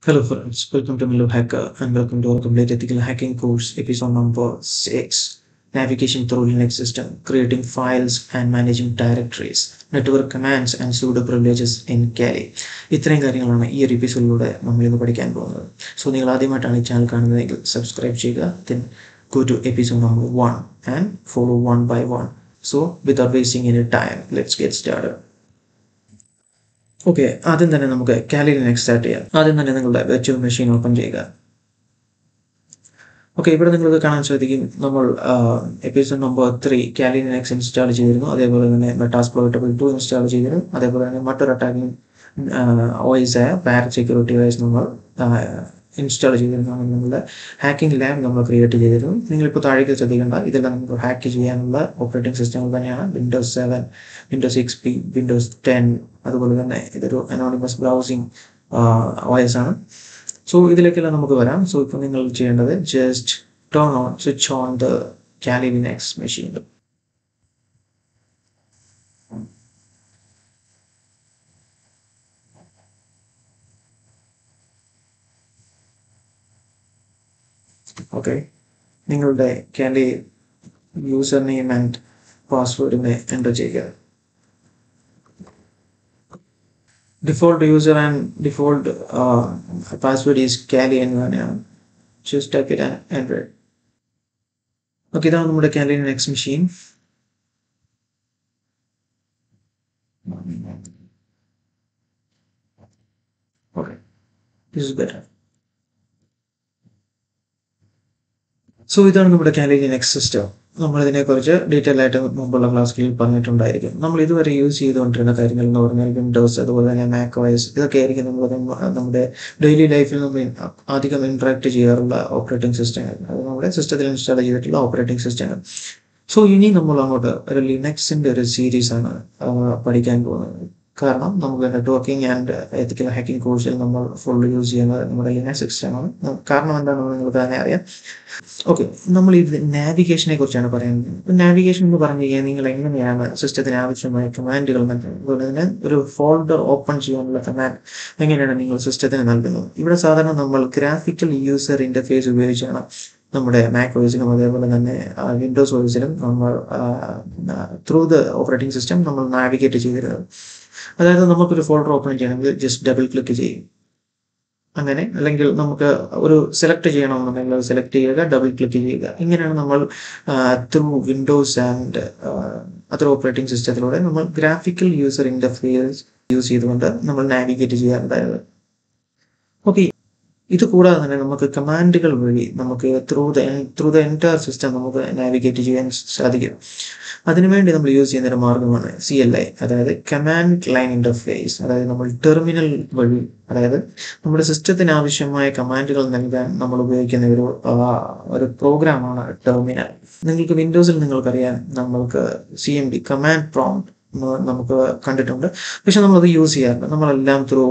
Hello friends, welcome to Milo Hacker and welcome to our complete ethical hacking course, episode number 6. Navigation through Linux system, creating files and managing directories, network commands and pseudo privileges in Kali. ഇത്രയും കാര്യങ്ങളാണ് ഈ ഒരു എപ്പിസോഡിലൂടെ നമ്മൾ ഇന്ന് പഠിക്കാൻ പോകുന്നത്. So നിങ്ങൾ ആദ്യമായിട്ടാണ് ഈ ചാനൽ കാണുന്നതെങ്കിൽ സബ്സ്ക്രൈബ് ചെയ്യുക. Then go to episode number 1 and follow one by one. So without wasting any time, let's get started. Okay, ആദ്യം തന്നെ നമുക്ക് കാലി ലിനക്സ് സ്റ്റാർട്ട് ചെയ്യാം. ആദ്യം തന്നെ നിങ്ങളുടെ വെർച്വൽ മെഷീൻ ഓപ്പൺ ചെയ്യുക. ഓക്കെ, ഇവിടെ നിങ്ങൾക്ക് കാണാൻ സാധിക്കും നമ്മൾ എപ്പിസോഡ് നമ്പർ 3 കാലി ലിനക്സ് ഇൻസ്റ്റാൾ ചെയ്തിരുന്നു. അതേപോലെ തന്നെ മെറ്റാസ്പ്ലോയിറ്റ് 2 ഇൻസ്റ്റാൾ ചെയ്തിരുന്നു. അതേപോലെ തന്നെ മറ്റൊരു അറ്റാക്കിംഗ് OS ആയ പാരറ്റ് സെക്യൂരിറ്റി OS നമ്മൾ ഇൻസ്റ്റാൾ ചെയ്തിരുന്നു. നിങ്ങളുടെ ഹാക്കിംഗ് ലാബ് നമ്മൾ ക്രിയേറ്റ് ചെയ്തിരുന്നു. നിങ്ങളിപ്പോൾ താഴേക്ക് ശ്രദ്ധിക്കേണ്ട, ഇതെല്ലാം നമുക്ക് ഹാക്ക് ചെയ്യാനുള്ള ഓപ്പറേറ്റിംഗ് സിസ്റ്റങ്ങൾ തന്നെയാണ്. വിൻഡോസ് 7, വിൻഡോസ് XP, വിൻഡോസ് 10, അതുപോലെ തന്നെ ഇതൊരു അനോണിമസ് ബ്രൗസിംഗ് OS ആണ്. സോ ഇതിലേക്കെല്ലാം നമുക്ക് വരാം. സോ ഇപ്പോൾ നിങ്ങൾ ചെയ്യേണ്ടത് ജസ്റ്റ് സ്വിച്ച് ഓൺ ദ കാലി ലിനക്സ് മെഷീൻ. ഓക്കെ, നിങ്ങളുടെ കാലി യൂസർ നെയിം ആൻഡ് പാസ്വേഡിനെ എൻ്റർ ചെയ്യുക. Default user and default password is Kali and just type it and enter it. Okay, ഇതാണ് നമ്മുടെ Kali Linux machine. Okay, this is better. So ഇതാണ് നമ്മുടെ കാലി Linux system. നമ്മളിതിനെക്കുറിച്ച് detail ആയിട്ട് മുമ്പുള്ള ക്ലാസ്സുകളിൽ പറഞ്ഞിട്ടുണ്ടായിരിക്കും. നമ്മൾ ഇതുവരെ യൂസ് ചെയ്തുകൊണ്ടിരുന്ന കാര്യങ്ങൾ എന്ന് പറഞ്ഞാൽ വിൻഡോസ്, അതുപോലെ തന്നെ മാക് OS, ഇതൊക്കെ ആയിരിക്കും നമ്മുടെ ഡെയിലി ലൈഫിൽ നമ്മൾ അധികം ഇൻട്രാക്ട് ചെയ്യാറുള്ള ഓപ്പറേറ്റിംഗ് സിസ്റ്റങ്ങൾ. അത് നമ്മുടെ സിസ്റ്റത്തിൽ ഇൻസ്റ്റാൾ ചെയ്തിട്ടുള്ള ഓപ്പറേറ്റിംഗ് സിസ്റ്റങ്ങൾ. സോ ഇനി നമ്മൾ അങ്ങോട്ട് ഒരു ലിനക്സിൻ്റെ ഒരു സീരീസ് ആണ് പഠിക്കാൻ പോകുന്നത്. കാരണം നമുക്ക് നെറ്റ്വർക്കിംഗ് ആൻഡ് എത്തിക്കൽ ഹാക്കിംഗ് കോഴ്സിൽ നമ്മൾ ഫുൾ യൂസ് ചെയ്യുന്നത് നമ്മുടെ ലിനക്സ് സിസ്റ്റമാണ്. കാരണം എന്താണെന്ന് നിങ്ങൾക്ക് തന്നെ അറിയാം. ഓക്കെ, നമ്മൾ ഇത് നാവിഗേഷനെ കുറിച്ചാണ് പറയുന്നത്. നാവിഗേഷൻ എന്ന് പറഞ്ഞു കഴിഞ്ഞാൽ നിങ്ങൾ എങ്ങനെയാണ് സിസ്റ്റത്തിന് ആവശ്യമായ കമാൻഡുകൾ നൽകുന്നത്, അതുപോലെ തന്നെ ഒരു ഫോൾഡർ ഓപ്പൺ ചെയ്യാനുള്ള കമാൻഡ് എങ്ങനെയാണ് നിങ്ങൾ സിസ്റ്റത്തിന് നൽകുന്നത്. ഇവിടെ സാധാരണ നമ്മൾ ഗ്രാഫിക്കൽ യൂസർ ഇന്റർഫേസ് ഉപയോഗിച്ചാണ് നമ്മുടെ മാക് OSലും അതേപോലെ തന്നെ വിൻഡോസ് OSലും നമ്മൾ ത്രൂ ദ ഓപ്പറേറ്റിംഗ് സിസ്റ്റം നമ്മൾ നാവിഗേറ്റ് ചെയ്തിരുന്നത്. അതായത് നമുക്കൊരു ഫോൾഡർ ഓപ്പൺ ചെയ്യണമെങ്കിൽ ജസ്റ്റ് ഡബിൾ ക്ലിക്ക് ചെയ്യും, അങ്ങനെ. അല്ലെങ്കിൽ നമുക്ക് ഒരു സെലക്ട് ചെയ്യണമെന്നുണ്ടെങ്കിൽ അത് സെലക്ട് ചെയ്യുക, ഡബിൾ ക്ലിക്ക് ചെയ്യുക. ഇങ്ങനെയാണ് നമ്മൾ through Windows and other operating സിസ്റ്റത്തിലൂടെ നമ്മൾ ഗ്രാഫിക്കൽ യൂസർ ഇന്റർഫേസ് യൂസ് ചെയ്തുകൊണ്ട് നമ്മൾ നാവിഗേറ്റ് ചെയ്യാറുണ്ടായത്. ഓക്കെ, ഇത് കൂടാതെ തന്നെ നമുക്ക് കമാൻഡുകൾ വഴി നമുക്ക് ത്രൂ ദ എൻറ്റയർ സിസ്റ്റം നമുക്ക് നാവിഗേറ്റ് ചെയ്യാൻ സാധിക്കും. അതിനുവേണ്ടി നമ്മൾ യൂസ് ചെയ്യുന്ന ഒരു മാർഗമാണ് CLI, അതായത് കമാൻഡ് ലൈൻ ഇന്റർഫേസ്. അതായത് നമ്മൾ ടെർമിനൽ വഴി, അതായത് നമ്മുടെ സിസ്റ്റത്തിന് ആവശ്യമായ കമാൻഡുകൾ നൽകാൻ നമ്മൾ ഉപയോഗിക്കുന്ന ഒരു പ്രോഗ്രാമാണ് ടെർമിനൽ. നിങ്ങൾക്ക് വിൻഡോസിൽ നിങ്ങൾക്കറിയാം, നമ്മൾക്ക് CMD കമാൻഡ് പ്രോംപ്റ്റ് നമുക്ക് കണ്ടിട്ടുണ്ട്. പക്ഷെ നമ്മളത് യൂസ് ചെയ്യാറില്ല. നമ്മളെല്ലാം ത്രൂ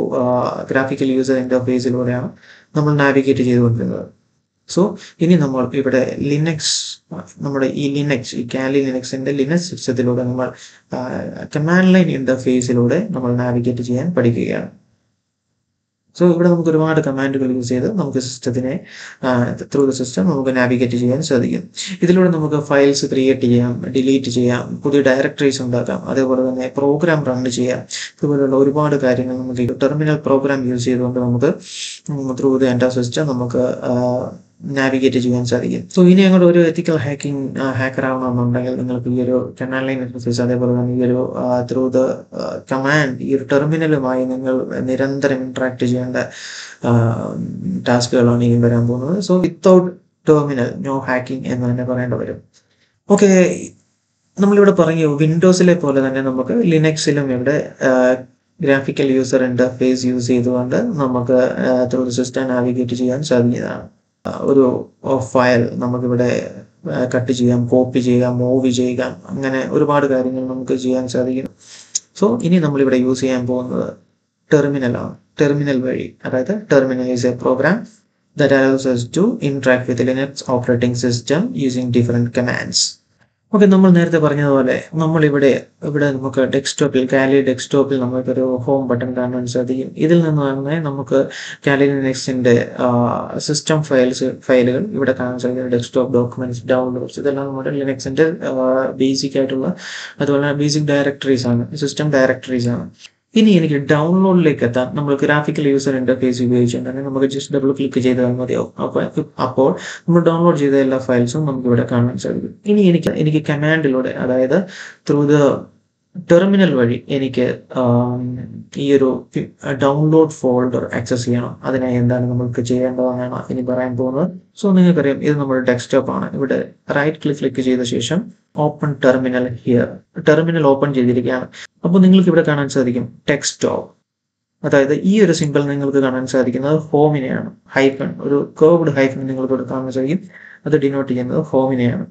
ഗ്രാഫിക്കൽ യൂസർ ഇന്റർഫേസിലൂടെയാണ് നമ്മൾ നാവിഗേറ്റ് ചെയ്തുകൊണ്ടിരുന്നത്. സോ ഇനി നമ്മൾ ഇവിടെ നമ്മുടെ ഈ കാലി ലിനക്സിന്റെ ലിനക്സ് സിസ്റ്റത്തിലൂടെ നമ്മൾ കമാൻഡ് ലൈൻ ഇന്റർഫേസിലൂടെ നമ്മൾ നാവിഗേറ്റ് ചെയ്യാൻ പഠിക്കുകയാണ്. സോ ഇവിടെ നമുക്ക് ഒരുപാട് കമാൻഡുകൾ യൂസ് ചെയ്ത് നമുക്ക് സിസ്റ്റത്തിനെ ത്രൂ ദ സിസ്റ്റം നമുക്ക് നാവിഗേറ്റ് ചെയ്യാൻ സാധിക്കും. ഇതിലൂടെ നമുക്ക് ഫയൽസ് ക്രിയേറ്റ് ചെയ്യാം, ഡിലീറ്റ് ചെയ്യാം, പുതിയ ഡയറക്ടറീസ് ഉണ്ടാക്കാം, അതേപോലെ തന്നെ പ്രോഗ്രാം റൺ ചെയ്യാം. ഇതുപോലുള്ള ഒരുപാട് കാര്യങ്ങൾ നമുക്ക് ടെർമിനൽ പ്രോഗ്രാം യൂസ് ചെയ്തുകൊണ്ട് നമുക്ക് ത്രൂ ദ എൻറ്റയർ സിസ്റ്റം നമുക്ക് നാവിഗേറ്റ് ചെയ്യാൻ സാധിക്കും. സോ ഇനി അങ്ങോട്ട് ഒരു എത്തിക്കൽ ഹാക്കർ ആവണമെന്നുണ്ടെങ്കിൽ നിങ്ങൾക്ക് ഈ ഒരു കമാൻഡ് ലൈൻ ഇന്റർഫേസ്, അതേപോലെ തന്നെ ഈ ഒരു ത്രൂ ദ കമാൻഡ്, ഈ ഒരു ടെർമിനലുമായി നിങ്ങൾ നിരന്തരം ഇന്ററാക്ട് ചെയ്യേണ്ട ടാസ്കുകളാണ് ഇനി വരാൻ പോകുന്നത്. So without terminal no hacking എന്ന് തന്നെ പറയേണ്ടി വരും. ഓക്കെ, നമ്മളിവിടെ പറഞ്ഞു വിൻഡോസിലെ പോലെ തന്നെ നമുക്ക് ലിനക്സിലും ഇവിടെ ഗ്രാഫിക്കൽ യൂസർ ഇന്റർഫേസ് യൂസ് ചെയ്തുകൊണ്ട് നമുക്ക് ത്രൂ ദ സിസ്റ്റം നാവിഗേറ്റ് ചെയ്യാൻ സാധിക്കുന്നതാണ്. ഒരു ഫയൽ നമുക്കിവിടെ കട്ട് ചെയ്യാം, കോപ്പി ചെയ്യാം, മൂവ് ചെയ്യാം, അങ്ങനെ ഒരുപാട് കാര്യങ്ങൾ നമുക്ക് ചെയ്യാൻ സാധിക്കും. സോ ഇനി നമ്മളിവിടെ യൂസ് ചെയ്യാൻ പോകുന്നത് ടെർമിനലാണ്. ടെർമിനൽ വഴി, അതായത് terminal is a program that allows us to interact with the Linux operating system using different commands. Okay, നമ്മൾ നേരത്തെ പറഞ്ഞതുപോലെ നമ്മളിവിടെ ഇവിടെ നമുക്ക് ഡെസ്ക്ടോപ്പിൽ കാലി ഡെസ്ക്ടോപ്പിൽ നമുക്കൊരു ഹോം ബട്ടൺ കാണാൻ സാധിക്കും. ഇതിൽ നിന്ന് തന്നെ നമുക്ക് കാലി ലിനക്സിന്റെ സിസ്റ്റം ഫയലുകൾ ഇവിടെ കാണാൻ സാധിക്കും. ഡെസ്ക്ടോപ്പ് ഡോക്യുമെന്റ്സ് ഡൗൺലോഡ്സ് ഇതെല്ലാം നമ്മുടെ ലിനക്സിന്റെ ബേസിക് ആയിട്ടുള്ള അതുപോലെ ബേസിക് ഡയറക്ടറീസ് ആണ്, സിസ്റ്റം ഡയറക്ടറീസ് ആണ്. ഇനി എനിക്ക് ഡൗൺലോഡിലേക്ക് എത്താൻ നമ്മൾ ഗ്രാഫിക്കൽ യൂസർ ഇന്റർഫേസ് ഉപയോഗിച്ചിട്ടുണ്ടെങ്കിൽ നമുക്ക് ജസ്റ്റ് ഡബിൾ ക്ലിക്ക് ചെയ്താൽ മതിയാവും. അപ്പോൾ നമ്മൾ ഡൗൺലോഡ് ചെയ്ത എല്ലാ ഫയൽസും നമുക്ക് ഇവിടെ കാണാൻ സാധിക്കും. ഇനി എനിക്ക് കമാൻഡിലൂടെ, അതായത് ത്രൂ ദ ടെർമിനൽ വഴി എനിക്ക് ഈ ഒരു ഡൗൺലോഡ് ഫോൾഡർ ആക്സസ് ചെയ്യണം. അതിനായി എന്താണ് നമ്മൾക്ക് ചെയ്യേണ്ടതെന്നാണ് ഇനി പറയാൻ പോകുന്നത്. സോ നിങ്ങൾക്കറിയാം, ഇത് നമ്മുടെ ഡെസ്ക്ടോപ്പ് ആണ്. ഇവിടെ റൈറ്റ് ക്ലിക്ക് ചെയ്ത ശേഷം open terminal here, terminal open ചെയ്തിരിക്കുകയാണ്. അപ്പോൾ നിങ്ങൾക്ക് ഇവിടെ കാണാൻ സാധിക്കും ഡെസ്ക്ടോപ്പ്, അതായത് ഈ ഒരു സിമ്പിൾ നിങ്ങൾക്ക് കാണാൻ സാധിക്കുന്നത് ഹോമിനെയാണ്. ഹൈഫൺ, ഒരു കർവ്ഡ് ഹൈഫൺ നിങ്ങൾക്ക് ഇവിടെ കാണാൻ സാധിക്കും. അത് ഡിനോട്ട് ചെയ്യുന്നത് ഹോമിനെയാണ്.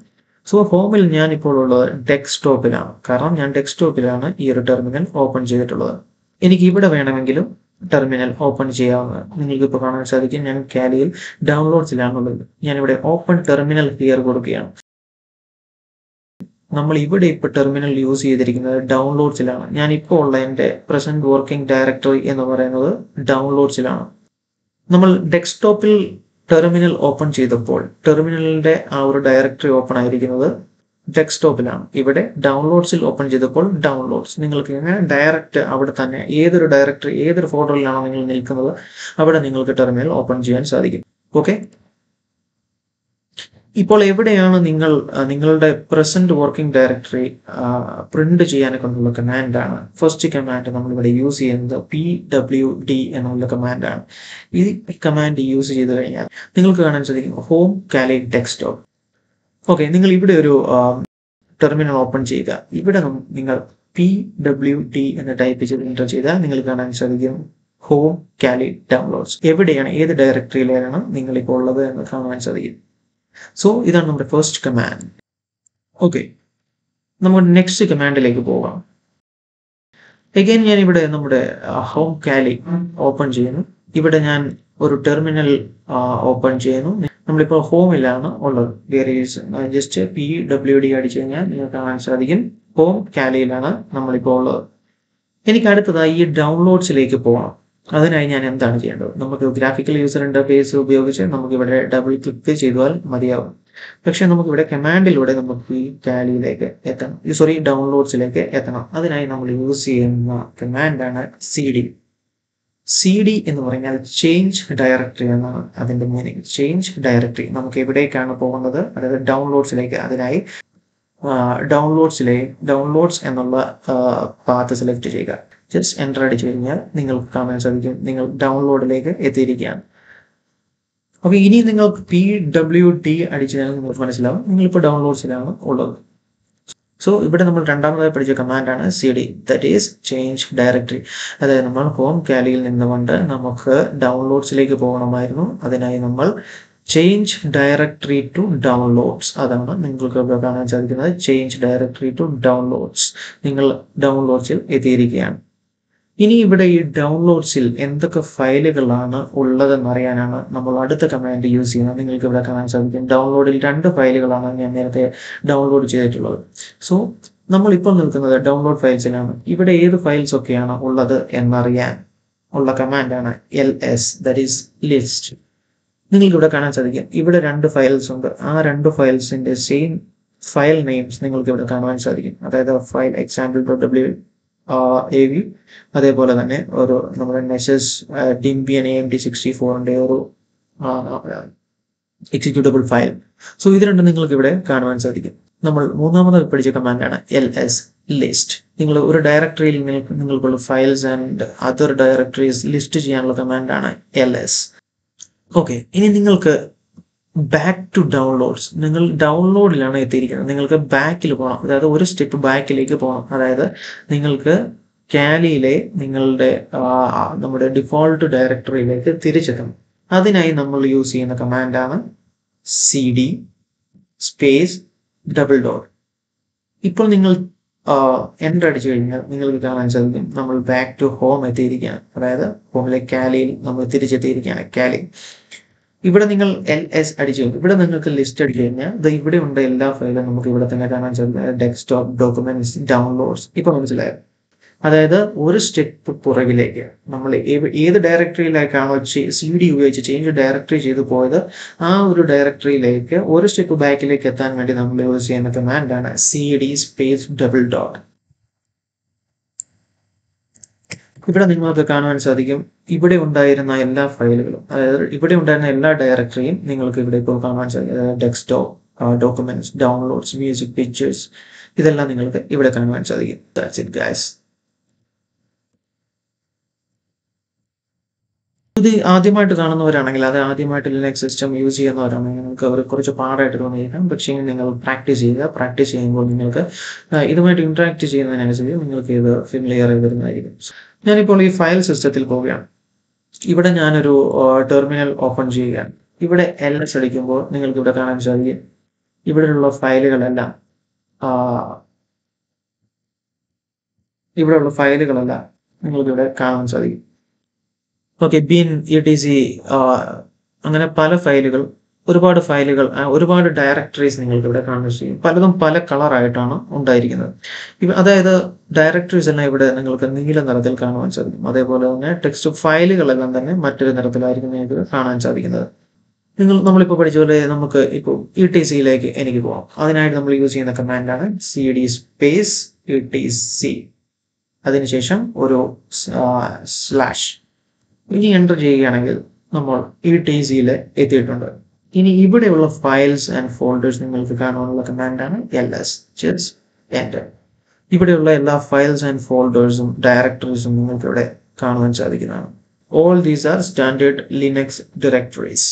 സോ ഹോമിൽ ഞാൻ ഇപ്പോൾ ഉള്ളത് ഡെസ്ക്ടോപ്പിലാണ്, കാരണം ഞാൻ ഡെസ്ക്ടോപ്പിലാണ് ഈ ഒരു ടെർമിനൽ ഓപ്പൺ ചെയ്തിട്ടുള്ളത്. എനിക്ക് ഇവിടെ വേണമെങ്കിലും ടെർമിനൽ ഓപ്പൺ ചെയ്യാവുന്നതാണ്. നിങ്ങൾക്ക് ഇപ്പോൾ കാണാൻ സാധിക്കും ഞാൻ കാലിയിൽ ഡൗൺലോഡ്സിലാണുള്ളത്. ഞാനിവിടെ ഓപ്പൺ ടെർമിനൽ ഹിയർ കൊടുക്കുകയാണ്. നമ്മൾ ഇവിടെ ഇപ്പോൾ ടെർമിനൽ യൂസ് ചെയ്തിരിക്കുന്നത് ഡൗൺലോഡ്സിലാണ്. ഞാൻ ഇപ്പോൾ ഉള്ള എൻ്റെ പ്രസന്റ് വർക്കിംഗ് ഡയറക്ടറി എന്ന് പറയുന്നത് ഡൗൺലോഡ്സിലാണ്. നമ്മൾ ഡെസ്ക്ടോപ്പിൽ ടെർമിനൽ ഓപ്പൺ ചെയ്തപ്പോൾ ടെർമിനലിന്റെ ആ ഒരു ഡയറക്ടറി ഓപ്പൺ ആയിരിക്കുന്നത് ഡെസ്ക്ടോപ്പിലാണ്. ഇവിടെ ഡൗൺലോഡ്സിൽ ഓപ്പൺ ചെയ്തപ്പോൾ ഡൗൺലോഡ്സ്. നിങ്ങൾക്ക് ഇങ്ങനെ ഡയറക്റ്റ് അവിടെ തന്നെ ഏതൊരു ഡയറക്ടറി, ഏതൊരു ഫോൾഡറിലാണോ നിങ്ങൾ നിൽക്കുന്നത് അവിടെ നിങ്ങൾക്ക് ടെർമിനൽ ഓപ്പൺ ചെയ്യാൻ സാധിക്കും. ഓക്കെ, ഇപ്പോൾ എവിടെയാണ് നിങ്ങളുടെ പ്രസന്റ് വർക്കിംഗ് ഡയറക്ടറി പ്രിന്റ് ചെയ്യാനൊക്കെ ഉള്ള കമാൻഡാണ് ഫസ്റ്റ് കമാൻഡ് നമ്മൾ ഇവിടെ യൂസ് ചെയ്യുന്നത് pwd എന്നുള്ള കമാൻഡാണ്. ഈ കമാൻഡ് യൂസ് ചെയ്ത് കഴിഞ്ഞാൽ നിങ്ങൾക്ക് കാണാൻ സാധിക്കും ഹോം കാലി ഡെസ്ക്ടോപ്പ്. ഓക്കെ, നിങ്ങൾ ഇവിടെ ഒരു ടെർമിനൽ ഓപ്പൺ ചെയ്യുക. ഇവിടെ നിങ്ങൾ pwd എന്ന് ടൈപ്പ് ചെയ്ത് എൻ്റർ ചെയ്താൽ നിങ്ങൾക്ക് കാണാൻ സാധിക്കും ഹോം കാലി ഡൗൺലോഡ്സ്. എവിടെയാണ്, ഏത് ഡയറക്ടറിയിലാണ് നിങ്ങളിപ്പോൾ ഉള്ളത് എന്ന് കാണാൻ സാധിക്കും. സോ ഇതാണ് നമ്മുടെ ഫസ്റ്റ് കമാൻഡ്. ഓക്കെ, നമുക്ക് നെക്സ്റ്റ് കമാൻഡിലേക്ക് പോകാം. അഗൈൻ ഞാൻ ഇവിടെ നമ്മുടെ ഹോം കാലി ഓപ്പൺ ചെയ്യുന്നു. ഇവിടെ ഞാൻ ഒരു ടെർമിനൽ ഓപ്പൺ ചെയ്യുന്നു. നമ്മളിപ്പോൾ ഹോമിലാണ് ഉള്ളത്. ജസ്റ്റ് pwd അടിച്ചു കഴിഞ്ഞാൽ നിങ്ങൾക്ക് കാണാൻ സാധിക്കും ഹോം കാലിയിലാണ് നമ്മളിപ്പോൾ ഉള്ളത്. എനിക്ക് അടുത്തതായി ഈ ഡൗൺലോഡ്സിലേക്ക് പോകണം. അതിനായി ഞാൻ എന്താണ് ചെയ്യേണ്ടത്? നമുക്ക് ഗ്രാഫിക്കൽ യൂസർ ഇന്റർഫേസ് ഉപയോഗിച്ച് നമുക്ക് ഇവിടെ ഡബിൾ ക്ലിക്ക് ചെയ്താൽ മതിയാവും. പക്ഷെ നമുക്ക് ഇവിടെ കമാൻഡിലൂടെ നമുക്ക് ഈ കാലിയിലേക്ക് എത്തണം, ഡൗൺലോഡ്സിലേക്ക് എത്തണം. അതിനായി നമ്മൾ യൂസ് ചെയ്യുന്ന കമാൻഡാണ് cd എന്ന് പറഞ്ഞാൽ ചേഞ്ച് ഡയറക്ടറി എന്നാണ് അതിന്റെ മീനിങ്. ചേഞ്ച് ഡയറക്ടറി നമുക്ക് എവിടേക്കാണ് പോകുന്നത്? അതായത് ഡൗൺലോഡ്സിലേക്ക്. അതിനായി ഡൗൺലോഡ്സ് എന്നുള്ള പാത്ത് സെലക്ട് ചെയ്യുക. ജസ്റ്റ് എൻ്റർ അടിച്ചു കഴിഞ്ഞാൽ നിങ്ങൾക്ക് കാണാൻ സാധിക്കും നിങ്ങൾ ഡൗൺലോഡിലേക്ക് എത്തിയിരിക്കുകയാണ്. അപ്പോൾ ഇനി നിങ്ങൾക്ക് pwd അടിച്ചു കഴിഞ്ഞാൽ നിങ്ങൾക്ക് മനസ്സിലാവും നിങ്ങളിപ്പോൾ ഡൗൺലോഡ്സിലാണ് ഉള്ളത്. സോ ഇവിടെ നമ്മൾ രണ്ടാമതായി പഠിച്ച കമാൻഡാണ് cd, that is change directory. അതായത് നമ്മൾ ഹോം കാലിയിൽ നിന്നുകൊണ്ട് നമുക്ക് ഡൗൺലോഡ്സിലേക്ക് പോകണമായിരുന്നു. അതിനായി നമ്മൾ ചേഞ്ച് ഡയറക്ടറി ടു ഡൗൺലോഡ്സ്, അതാണ് നിങ്ങൾക്ക് ഇവിടെ കാണാൻ സാധിക്കുന്നത്. ചേഞ്ച് ഡയറക്ടറി ടു ഡൗൺലോഡ്സ്, നിങ്ങൾ ഡൗൺലോഡ്സിൽ എത്തിയിരിക്കുകയാണ്. ഇനി ഇവിടെ ഈ ഡൗൺലോഡ്സിൽ എന്തൊക്കെ ഫയലുകളാണ് ഉള്ളതെന്ന് അറിയാനാണ് നമ്മൾ അടുത്ത കമാൻഡ് യൂസ് ചെയ്യുന്നത്. നിങ്ങൾക്ക് ഇവിടെ കാണാൻ സാധിക്കും ഡൗൺലോഡിൽ 2 ഫയലുകളാണ് ഞാൻ നേരത്തെ ഡൗൺലോഡ് ചെയ്തിട്ടുള്ളത്. സോ നമ്മൾ ഇപ്പോൾ നിൽക്കുന്നത് ഡൗൺലോഡ് ഫയൽസിലാണ്. ഇവിടെ ഏത് ഫയൽസ് ഒക്കെയാണ് ഉള്ളത് എന്നറിയാൻ ഉള്ള കമാൻഡാണ് ls, ദാറ്റ് ഈസ് ലിസ്റ്റ്. നിങ്ങൾക്ക് ഇവിടെ കാണാൻ സാധിക്കും ഇവിടെ 2 ഫയൽസ് ഉണ്ട്. ആ 2 ഫയൽസിന്റെ സെയിം ഫയൽ നെയിംസ് നിങ്ങൾക്ക് ഇവിടെ കാണുവാൻ സാധിക്കും. അതായത് ഫയൽ example.wav, അതേപോലെ തന്നെ ഒരു നമ്മുടെ നെസസ് Debian AMD64ന്റെ ഒരു എക്സിക്യൂട്ടബിൾ ഫയൽ. സോ ഇത് രണ്ടും നിങ്ങൾക്ക് ഇവിടെ കാണുവാൻ സാധിക്കും. നമ്മൾ മൂന്നാമത് പഠിച്ച കമാൻഡാണ് ls, ലിസ്റ്റ്. നിങ്ങൾ ഒരു ഡയറക്ടറിയിൽ നിങ്ങൾക്കുള്ള files and other directories list ചെയ്യാനുള്ള കമാൻഡാണ് ls. ഓക്കെ, ഇനി നിങ്ങൾക്ക് ബാക്ക് ടു ഡൗൺലോഡ്സ്. നിങ്ങൾ ഡൗൺലോഡിലാണ് എത്തിയിരിക്കുന്നത്. നിങ്ങൾക്ക് ബാക്കിൽ പോകണം, അതായത് ഒരു സ്റ്റെപ്പ് ബാക്കിലേക്ക് പോകണം. അതായത് നിങ്ങൾക്ക് കാലിയിലെ നമ്മുടെ ഡിഫോൾട്ട് ഡയറക്ടറിയിലേക്ക് തിരിച്ചെത്തണം. അതിനായി നമ്മൾ യൂസ് ചെയ്യുന്ന കമാൻഡാണ് cd സ്പേസ് $. ഇപ്പോൾ നിങ്ങൾ എൻ്റർ അടിച്ചു കഴിഞ്ഞാൽ നിങ്ങൾക്ക് കാണാൻ സാധിക്കും നമ്മൾ ബാക്ക് ടു ഹോം എത്തിയിരിക്കുകയാണ്. അതായത് ഹോമിലെ കാലിയിൽ നമ്മൾ തിരിച്ചെത്തിയിരിക്കുകയാണ്. കാലി ഇവിടെ നിങ്ങൾ LS അടിച്ചു, ഇവിടെ നിങ്ങൾക്ക് ലിസ്റ്റ് അടിച്ചു കഴിഞ്ഞാൽ ഇത് ഇവിടെ ഉണ്ട് എല്ലാ ഫയലും നമുക്ക് ഇവിടെ തന്നെ കാണാൻ സാധിക്കും. Desktop, documents, downloads. ഇപ്പൊ മനസ്സിലായോ? അതായത് ഒരു സ്റ്റെപ്പ് പുറകിലേക്ക് നമ്മൾ ഏത് ഡയറക്ടറിയിലേക്കാണോ CD ഉപയോഗിച്ച് ചേഞ്ച് ഡയറക്ടറി ചെയ്ത് പോയത് ആ ഒരു ഡയറക്ടറിയിലേക്ക് ഒരു സ്റ്റെപ്പ് ബാക്കിലേക്ക് എത്താൻ വേണ്ടി നമ്മൾ യൂസ് ചെയ്യുന്ന കമാൻഡാണ് CD സ്പേസ് ഡബിൾ ഡോട്ട്. ഇവിടെ നിങ്ങൾക്ക് കാണുവാൻ സാധിക്കും ഇവിടെ ഉണ്ടായിരുന്ന എല്ലാ ഫയലുകളും, അതായത് ഇവിടെ ഉണ്ടായിരുന്ന എല്ലാ ഡയറക്ടറിയും നിങ്ങൾക്ക് ഇവിടെ ഇപ്പോൾ കാണുവാൻ സാധിക്കും. Desktop, documents, downloads, music, pictures, ഇതെല്ലാം നിങ്ങൾക്ക് ഇവിടെ കാണുവാൻ സാധിക്കും. That's it guys. ഇത് ആദ്യമായിട്ട് കാണുന്നവരാണെങ്കിൽ, അത് ആദ്യമായിട്ട് ലിനക്സ് സിസ്റ്റം യൂസ് ചെയ്യുന്നവരാണെങ്കിൽ നിങ്ങൾക്ക് അവർ കുറച്ച് പാടായിട്ട് തോന്നിയേക്കാം. പക്ഷേ നിങ്ങൾ പ്രാക്ടീസ് ചെയ്യുക. പ്രാക്ടീസ് ചെയ്യുമ്പോൾ നിങ്ങൾക്ക് ഇതുമായിട്ട് ഇന്ററാക്ട് ചെയ്യുന്നതിനനുസരിച്ച് നിങ്ങൾക്ക് ഇത് ഫെമിലിയർ ആയി വരുന്നതായിരിക്കും. ഞാനിപ്പോൾ ഈ ഫയൽ സിസ്റ്റത്തിൽ പോവുകയാണ്. ഇവിടെ ഞാനൊരു ടെർമിനൽ ഓപ്പൺ ചെയ്യുകയാണ്. ഇവിടെ LS അടിക്കുമ്പോൾ നിങ്ങൾക്ക് ഇവിടെ കാണാൻ സാധിക്കും ഇവിടെയുള്ള ഫയലുകളെല്ലാം നിങ്ങൾക്ക് ഇവിടെ കാണാൻ സാധിക്കും. ഓക്കെ, ബിൻ, ETC, അങ്ങനെ പല ഫയലുകൾ, ഒരുപാട് ഫയലുകൾ, ഒരുപാട് ഡയറക്ടറീസ് നിങ്ങൾക്ക് ഇവിടെ കാണാൻ സാധിക്കും. പലതും പല കളറായിട്ടാണ് ഉണ്ടായിരിക്കുന്നത്. അതായത് ഡയറക്ടറീസ് എല്ലാം ഇവിടെ നിങ്ങൾക്ക് നീല നിറത്തിൽ കാണുവാൻ സാധിക്കും. അതേപോലെ തന്നെ ടെക്സ്റ്റ് ഫയലുകളെല്ലാം തന്നെ മറ്റൊരു നിറത്തിലായിരിക്കും നിങ്ങൾക്ക് കാണാൻ സാധിക്കുന്നത്. നമ്മളിപ്പോൾ പഠിച്ച പോലെ നമുക്ക് ഇപ്പോൾ ETCയിലേക്ക് എനിക്ക് പോകാം. അതിനായിട്ട് നമ്മൾ യൂസ് ചെയ്യുന്ന കമാൻഡാണ് CD സ്പേസ് ETC, അതിനുശേഷം ഒരു സ്ലാഷ്. ഇനി എൻ്റർ ചെയ്യുകയാണെങ്കിൽ നമ്മൾ ETCയിൽ എത്തിയിട്ടുണ്ട്. ഇനി ഇവിടെയുള്ള ഫയൽസ് ആൻഡ് ഫോൾഡേഴ്സ് നിങ്ങൾക്ക് കാണാനുള്ള കമാൻഡാണ് LS. Just enter. ഇവിടെയുള്ള എല്ലാ ഫയൽസ് ആൻഡ് ഫോൾഡേഴ്സും ഡയറക്ടറീസും നിങ്ങൾക്ക് ഇവിടെ കാണുവാൻ സാധിക്കുന്നതാണ്. All these are standard Linux directories.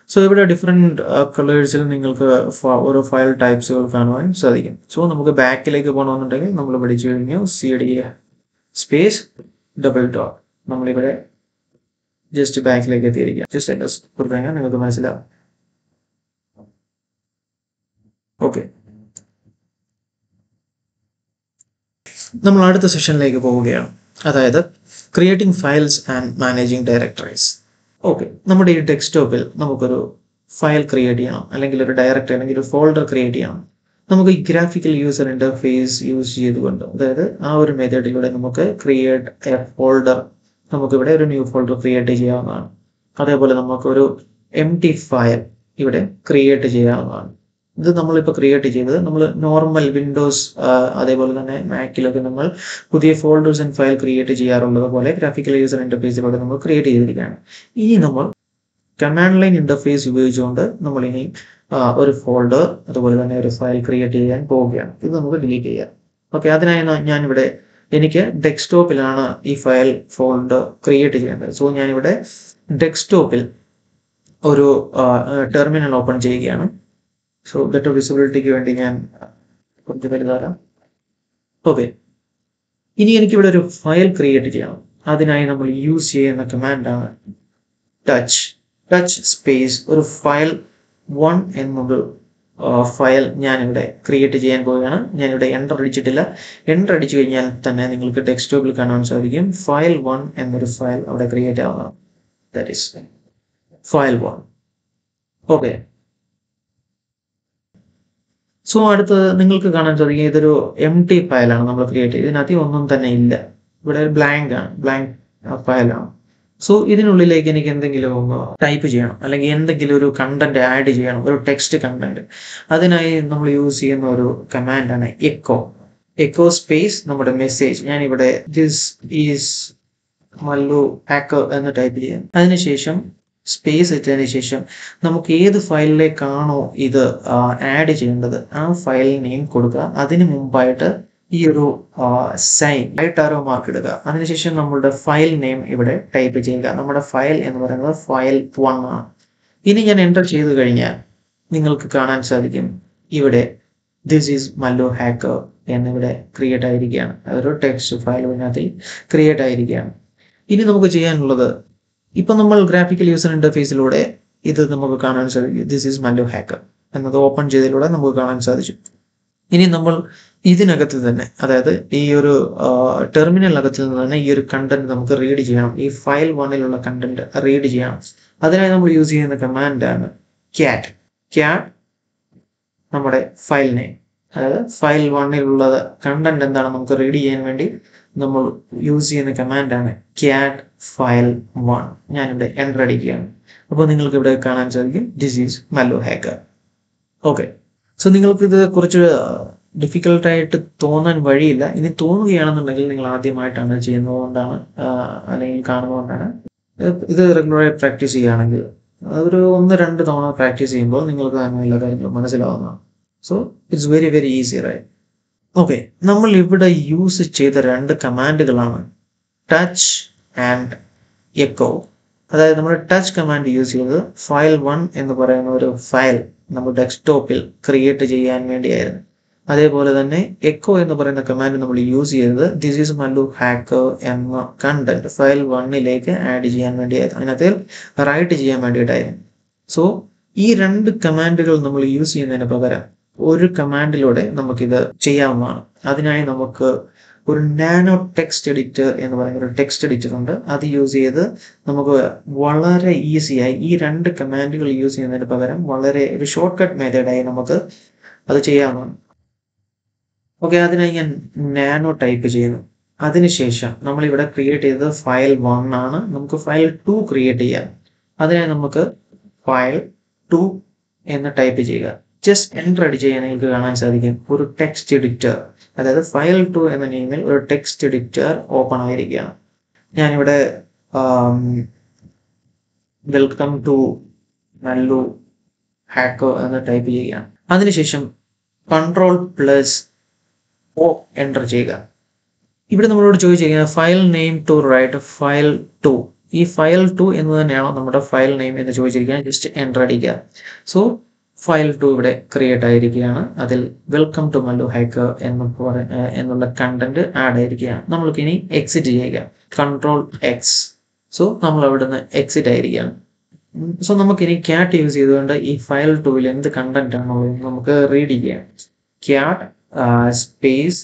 So ഇവിടെ ഡിഫറെന്റ് കളേഴ്സിൽ നിങ്ങൾക്ക് ഓരോ ഫയൽ ടൈപ്സുകൾ കാണുവാൻ സാധിക്കും. സോ നമുക്ക് ബാക്കിലേക്ക് പോകണമെന്നുണ്ടെങ്കിൽ നമ്മൾ പഠിച്ചു കഴിഞ്ഞു CD സ്പേസ് ഡബിൾ ഡോട്ട്. നമ്മളിവിടെ ജസ്റ്റ് ബാക്കിലേക്ക് എത്തിയിരിക്കുക. ജസ്റ്റ് LS കൊടുത്തു കഴിഞ്ഞാൽ നിങ്ങൾക്ക് മനസ്സിലാവും. ഓക്കെ, നമ്മൾ അടുത്ത സെഷനിലേക്ക് പോവുകയാണ്. അതായത് creating files and managing directories. Okay, നമ്മുടെ ഈ ഡെസ്ക്ടോപ്പിൽ നമുക്കൊരു ഫയൽ ക്രിയേറ്റ് ചെയ്യണം, അല്ലെങ്കിൽ ഒരു ഡയറക്ടറി അല്ലെങ്കിൽ ഒരു ഫോൾഡർ ക്രിയേറ്റ് ചെയ്യണം. നമുക്ക് ഈ ഗ്രാഫിക്കൽ യൂസർ ഇന്റർഫേസ് യൂസ് ചെയ്തുകൊണ്ട്, അതായത് ആ ഒരു മെത്തേഡിലൂടെ നമുക്ക് ക്രിയേറ്റ് എ ഫോൾഡർ, നമുക്കിവിടെ ഒരു ന്യൂ ഫോൾഡർ ക്രിയേറ്റ് ചെയ്യാവുന്നതാണ്. അതേപോലെ നമുക്കൊരു empty ഫയൽ ഇവിടെ ക്രിയേറ്റ് ചെയ്യാവുന്നതാണ്. ഇത് നമ്മളിപ്പോൾ ക്രിയേറ്റ് ചെയ്തത് നമ്മൾ നോർമൽ വിൻഡോസ് അതേപോലെ തന്നെ മാക്കിലൊക്കെ നമ്മൾ പുതിയ ഫോൾഡേഴ്സ് ആൻഡ് ഫയൽ ക്രിയേറ്റ് ചെയ്യാറുള്ളത് പോലെ ഗ്രാഫിക്കൽ യൂസർ ഇന്റർഫേസിലൂടെ നമ്മൾ ക്രിയേറ്റ് ചെയ്തിരിക്കുകയാണ്. ഇനി നമ്മൾ കമാൻഡ് ലൈൻ ഇന്റർഫേസ് ഉപയോഗിച്ചുകൊണ്ട് നമ്മൾ ഇനി ഒരു ഫോൾഡർ അതുപോലെ തന്നെ ഒരു ഫയൽ ക്രിയേറ്റ് ചെയ്യാൻ പോവുകയാണ്. ഇത് നമുക്ക് ഡിലീറ്റ് ചെയ്യാം. ഓക്കെ, അതിനായി ഞാനിവിടെ എനിക്ക് ഡെസ്ക്ടോപ്പിലാണ് ഈ ഫയൽ ഫോൾഡർ ക്രിയേറ്റ് ചെയ്യേണ്ടത്. സോ ഞാനിവിടെ ഡെസ്ക്ടോപ്പിൽ ഒരു ടെർമിനൽ ഓപ്പൺ ചെയ്യുകയാണ്. സോ ബെറ്റർ വിസിബിലിറ്റിക്ക് വേണ്ടി ഞാൻ കുറച്ച് വലുതാക്കാം. ഓക്കെ, ഇനി എനിക്കിവിടെ ഒരു ഫയൽ ക്രിയേറ്റ് ചെയ്യണം. അതിനായി നമ്മൾ യൂസ് ചെയ്യുന്ന കമാൻഡാണ് ടച്ച് സ്പേസ് ഒരു ഫയൽ 1 എന്നൊരു ഫയൽ ഞാനിവിടെ ക്രിയേറ്റ് ചെയ്യാൻ പോവുകയാണ്. ഞാനിവിടെ എൻ്റർ അടിച്ചിട്ടില്ല. എൻ്റർ അടിച്ചു കഴിഞ്ഞാൽ തന്നെ നിങ്ങൾക്ക് ഡെസ്ക്ടോപ്പിൽ കാണാൻ സാധിക്കും ഫയൽ 1 എന്നൊരു ഫയൽ അവിടെ ക്രിയേറ്റ് ആവുന്നതാണ്. That is file 1. Okay, so അടുത്തത് നിങ്ങൾക്ക് കാണാൻ സാധിക്കും ഇതൊരു empty ഫയലാണ് നമ്മൾ ക്രിയേറ്റ് ചെയ്ത്. ഇതിനകത്ത് ഒന്നും തന്നെ ഇല്ല. ഇവിടെ ബ്ലാങ്ക് ആണ്, ബ്ലാങ്ക് ഫയലാണ്. സോ ഇതിനുള്ളിലേക്ക് എനിക്ക് എന്തെങ്കിലും ടൈപ്പ് ചെയ്യണം, അല്ലെങ്കിൽ എന്തെങ്കിലും ഒരു കണ്ടന്റ് ആഡ് ചെയ്യണം, ഒരു ടെക്സ്റ്റ് കണ്ടന്റ്. അതിനായി നമ്മൾ യൂസ് ചെയ്യുന്ന ഒരു കമാൻഡാണ് എക്കോ സ്പേസ് നമ്മുടെ മെസ്സേജ്. ഞാനിവിടെ ദിസ് ഈസ് മല്ലു ഹാക്കർ എന്ന് ടൈപ്പ് ചെയ്യാം. അതിനുശേഷം സ്പേസ് ഇട്ടതിന് ശേഷം നമുക്ക് ഏത് ഫയലിലേക്കാണോ ഇത് ആഡ് ചെയ്യേണ്ടത് ആ ഫയൽ നെയിം കൊടുക്കുക. അതിന് മുമ്പായിട്ട് ഈ ഒരു സൈൻ റൈറ്റ് ആരോ മാർക്ക് ഇടുക. അതിനുശേഷം നമ്മളുടെ ഫയൽ നെയിം ഇവിടെ ടൈപ്പ് ചെയ്യുക. നമ്മുടെ ഫയൽ എന്ന് പറയുന്നത് ഫയൽ 1 ആണ്. ഇനി ഞാൻ എൻ്റർ ചെയ്ത് കഴിഞ്ഞാൽ നിങ്ങൾക്ക് കാണാൻ സാധിക്കും ഇവിടെ ദിസ് ഈസ് മല്ലു ഹാക്കർ എന്നിവിടെ ക്രിയേറ്റ് ആയിരിക്കുകയാണ്. അതൊരു ടെക്സ്റ്റ് ഫയൽ ഇതിനകത്ത് ക്രിയേറ്റ് ആയിരിക്കുകയാണ്. ഇനി നമുക്ക് ചെയ്യാനുള്ളത്, ഇപ്പൊ നമ്മൾ ഗ്രാഫിക്കൽ യൂസർ ഇന്റർഫേസിലൂടെ ഇത് നമുക്ക് കാണാൻ സാധിക്കും ദിസ് ഈസ് മല്ലു ഹാക്കർ എന്നത് ഓപ്പൺ ചെയ്തതിലൂടെ നമുക്ക് കാണാൻ സാധിച്ചു. ഇനി നമ്മൾ ഇതിനകത്ത് തന്നെ, അതായത് ഈ ഒരു ടെർമിനലിനകത്ത് നിന്ന് തന്നെ ഈ ഒരു കണ്ടന്റ് നമുക്ക് റീഡ് ചെയ്യണം. ഈ ഫയൽ 1ലുള്ള കണ്ടന്റ് റീഡ് ചെയ്യണം. അതിനായി നമ്മൾ യൂസ് ചെയ്യുന്ന കമാൻഡാണ് cat. cat നമ്മുടെ ഫയൽ നെയിം, അതായത് ഫയൽ 1ലുള്ള കണ്ടന്റ് എന്താണ് നമുക്ക് റീഡ് ചെയ്യാൻ വേണ്ടി നമ്മൾ യൂസ് ചെയ്യുന്ന കമാൻഡാണ് cat file1. ഞാനിവിടെ എൻ്റർ അടിക്കുകയാണ്. അപ്പോൾ നിങ്ങൾക്ക് ഇവിടെ കാണാൻ സാധിക്കും this is malloc hacker. Okay, so നിങ്ങൾക്കിത് കുറച്ച് ഡിഫിക്കൽട്ടായിട്ട് തോന്നാൻ വഴിയില്ല. ഇനി തോന്നുകയാണെന്നുണ്ടെങ്കിൽ നിങ്ങൾ ആദ്യമായിട്ടാണ് ചെയ്യുന്നതുകൊണ്ടാണ്, അല്ലെങ്കിൽ കാണുന്നതുകൊണ്ടാണ്. ഇത് റെഗുലറായി പ്രാക്ടീസ് ചെയ്യുകയാണെങ്കിൽ ഒരു 1-2 തവണ പ്രാക്ടീസ് ചെയ്യുമ്പോൾ നിങ്ങൾക്ക് തന്നെ എല്ലാ കാര്യങ്ങളും മനസ്സിലാവുന്നതാണ്. So it's very very easy, right? Okay, നമ്മൾ ഇവിടെ യൂസ് ചെയ്ത 2 കമാൻഡുകളാണ് ടച്ച് ആൻഡ് എക്കോ. അതായത് നമ്മൾ ടച്ച് കമാൻഡ് യൂസ് ചെയ്തത് ഫയൽ 1 എന്ന് പറയുന്ന ഒരു ഫയൽ നമ്മൾ ഡെസ്ക്ടോപ്പിൽ ക്രിയേറ്റ് ചെയ്യാൻ വേണ്ടിയായിരുന്നു. അതേപോലെ തന്നെ എക്കോ എന്ന് പറയുന്ന കമാൻഡ് നമ്മൾ യൂസ് ചെയ്തത് ദിസ് ഈസ് malloc hacker എന്ന കണ്ടന്റ് ഫയൽ 1ലേക്ക് ആഡ് ചെയ്യാൻ വേണ്ടിയായിരുന്നു. അതിനകത്ത് റൈറ്റ് ചെയ്യാൻ വേണ്ടിയിട്ടായിരുന്നു. സോ ഈ 2 കമാൻഡുകൾ നമ്മൾ യൂസ് ചെയ്യുന്നതിന് പകരം ഒരു കമാൻഡിലൂടെ നമുക്കിത് ചെയ്യാവുന്നതാണ്. അതിനായി നമുക്ക് ഒരു നാനോ ടെക്സ്റ്റ് എഡിറ്റർ എന്ന് പറയുന്ന ഒരു ടെക്സ്റ്റ് എഡിറ്റർ ഉണ്ട്. അത് യൂസ് ചെയ്ത് നമുക്ക് വളരെ ഈസിയായി ഈ 2 കമാൻഡുകൾ യൂസ് ചെയ്യുന്നതിന് പകരം വളരെ ഒരു ഷോർട്ട് കട്ട് മെത്തേഡായി നമുക്ക് അത് ചെയ്യാവുന്നതാണ്. ഓക്കെ, അതിനായി ഞാൻ നാനോ ടൈപ്പ് ചെയ്യുന്നു. അതിനുശേഷം നമ്മളിവിടെ ക്രിയേറ്റ് ചെയ്തത് ഫയൽ 1 ആണ്. നമുക്ക് ഫയൽ 2 ക്രിയേറ്റ് ചെയ്യാം. അതിനായി നമുക്ക് ഫയൽ 2 എന്ന് ടൈപ്പ് ചെയ്യുക. ജസ്റ്റ് എൻ്റർ അടിച്ച് കഴിഞ്ഞാൽ നിങ്ങൾക്ക് കാണാൻ സാധിക്കും ഒരു ടെക്സ്റ്റ് എഡിറ്റർ, അതായത് ഫയൽ 2 എന്ന നെയിമിൽ ഒരു ടെക്സ്റ്റ് എഡിറ്റർ ഓപ്പൺ ആയിരിക്കുകയാണ്. ഞാനിവിടെ വെൽക്കം ടു malloc hacker എന്ന് ടൈപ്പ് ചെയ്യുകയാണ്. അതിനുശേഷം Ctrl+O എൻ്റർ ചെയ്യുക. ഇവിടെ നമ്മളോട് ചോദിച്ചിരിക്കുന്നത് file name to write file 2. ഈ ഫയൽ 2 എന്ന് തന്നെയാണോ നമ്മുടെ ഫയൽ നെയിം എന്ന് ചോദിച്ചിരിക്കുകയാണ്. ജസ്റ്റ് എൻ്റർ അടിക്കുക. സോ ഫയൽ 2 ഇവിടെ ക്രിയേറ്റ് ആയിരിക്കുകയാണ്. അതിൽ വെൽക്കം ടു malloc hacker എന്നുള്ള കണ്ടന്റ് ആഡ് ആയിരിക്കുകയാണ്. നമ്മൾക്ക് ഇനി എക്സിറ്റ് ചെയ്യുക. Ctrl+X. സോ നമ്മൾ അവിടെ നിന്ന് എക്സിറ്റ് ആയിരിക്കുകയാണ്. സോ നമുക്കിനി cat യൂസ് ചെയ്തുകൊണ്ട് ഈ ഫയൽ 2ൽ എന്ത് കണ്ടന്റ് ആണോ നമുക്ക് റീഡ് ചെയ്യാം. cat space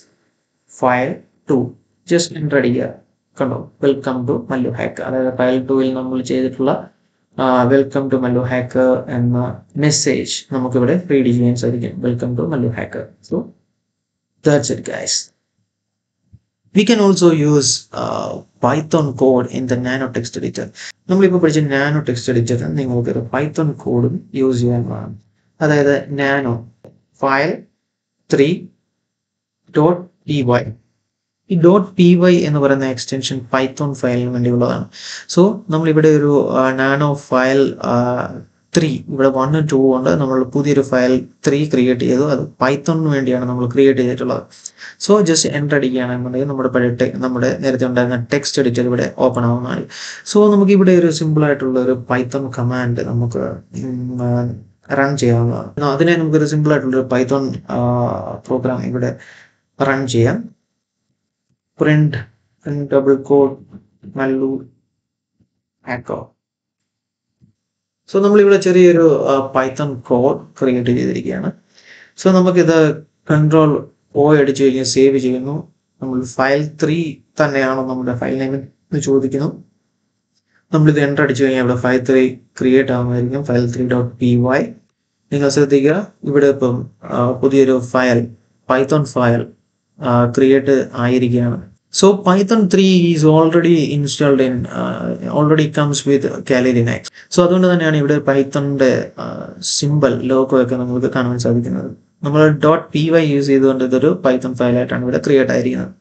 file 2 just enter അടിക്കുക. കണ്ടോ, വെൽക്കം ടു malloc hacker, അതായത് ഫയൽ 2ൽ നമ്മൾ ചെയ്തിട്ടുള്ള വെൽക്കം ടു malloc hacker എന്ന മെസ്സേജ് നമുക്കിവിടെ റീഡ് ചെയ്യാൻ സാധിക്കും. Welcome to malloc hacker. So that's it guys. We can also use Python code in the nano text editor. നമ്മളിപ്പോൾ പഠിച്ച നാനോ ടെക്സ്റ്റ് എഡിറ്റർ നിങ്ങൾക്ക് ഒരു പൈത്തൺ കോഡും യൂസ് ചെയ്യാവുന്നതാണ്. അതായത് നാനോ ഫയൽ 3.py. ഈ .py എന്ന് പറയുന്ന എക്സ്റ്റൻഷൻ പൈത്തോൺ ഫയലിന് വേണ്ടിയുള്ളതാണ്. സോ നമ്മളിവിടെ ഒരു നാനോ ഫയൽ 3 ഇവിടെ 1 2 കൊണ്ട് നമ്മൾ പുതിയൊരു ഫയൽ 3 ക്രിയേറ്റ് ചെയ്തു. അത് പൈത്തോണിന് വേണ്ടിയാണ് നമ്മൾ ക്രിയേറ്റ് ചെയ്തിട്ടുള്ളത്. സോ ജസ്റ്റ് എൻ്റർ അടിക്കുകയാണെന്നുണ്ടെങ്കിൽ നമ്മുടെ നേരത്തെ ഉണ്ടായിരുന്ന ടെക്സ്റ്റ് എഡിറ്റർ ഇവിടെ ഓപ്പൺ ആവുന്നതാണ്. സോ നമുക്ക് ഇവിടെ ഒരു സിമ്പിൾ ആയിട്ടുള്ള ഒരു പൈത്തോൺ കമാൻഡ് നമുക്ക് റൺ ചെയ്യാവുന്നതാണ്. അതിനെ നമുക്കൊരു സിമ്പിൾ ആയിട്ടുള്ള ഒരു പൈത്തോൺ പ്രോഗ്രാം ഇവിടെ റൺ ചെയ്യാം. print double quote malloc hacker. So നമ്മളിവിടെ ചെറിയൊരു പൈത്തൺ കോഡ് ക്രിയേറ്റ് ചെയ്തിരിക്കുകയാണ്. സോ നമുക്കിത് Ctrl+O അടിച്ചു കഴിഞ്ഞാൽ സേവ് ചെയ്യുന്നു. നമ്മൾ ഫയൽ 3 തന്നെയാണോ നമ്മുടെ ഫയൽ നെയിം എന്ന് ചോദിക്കുന്നു. നമ്മളിത് എൻ്റർ അടിച്ചു കഴിഞ്ഞാൽ ഇവിടെ ഫയൽ 3 ക്രിയേറ്റ് ആവുന്നതായിരിക്കും. File 3.py. നിങ്ങൾ ശ്രദ്ധിക്കുക, ഇവിടെ ഇപ്പം പുതിയൊരു ഫയൽ പൈത്തോൺ ഫയൽ ക്രിയേറ്റ് ആയിരിക്കുകയാണ്. So Python 3 is already installed in already comes with Kali Linux. So അതുകൊണ്ട് തന്നെയാണ് ഇവിടെ പൈത്തണിന്റെ സിമ്പിൾ ലോഗോ ഒക്കെ നമുക്ക് കാണാൻ സാധിക്കുന്നത്. നമ്മൾ .py യൂസ് ചെയ്തുകൊണ്ട് ഇതൊരു പൈത്തൺ ഫയലായിട്ടാണ് ഇവിടെ ക്രിയേറ്റ് ആയിരിക്കുന്നത്.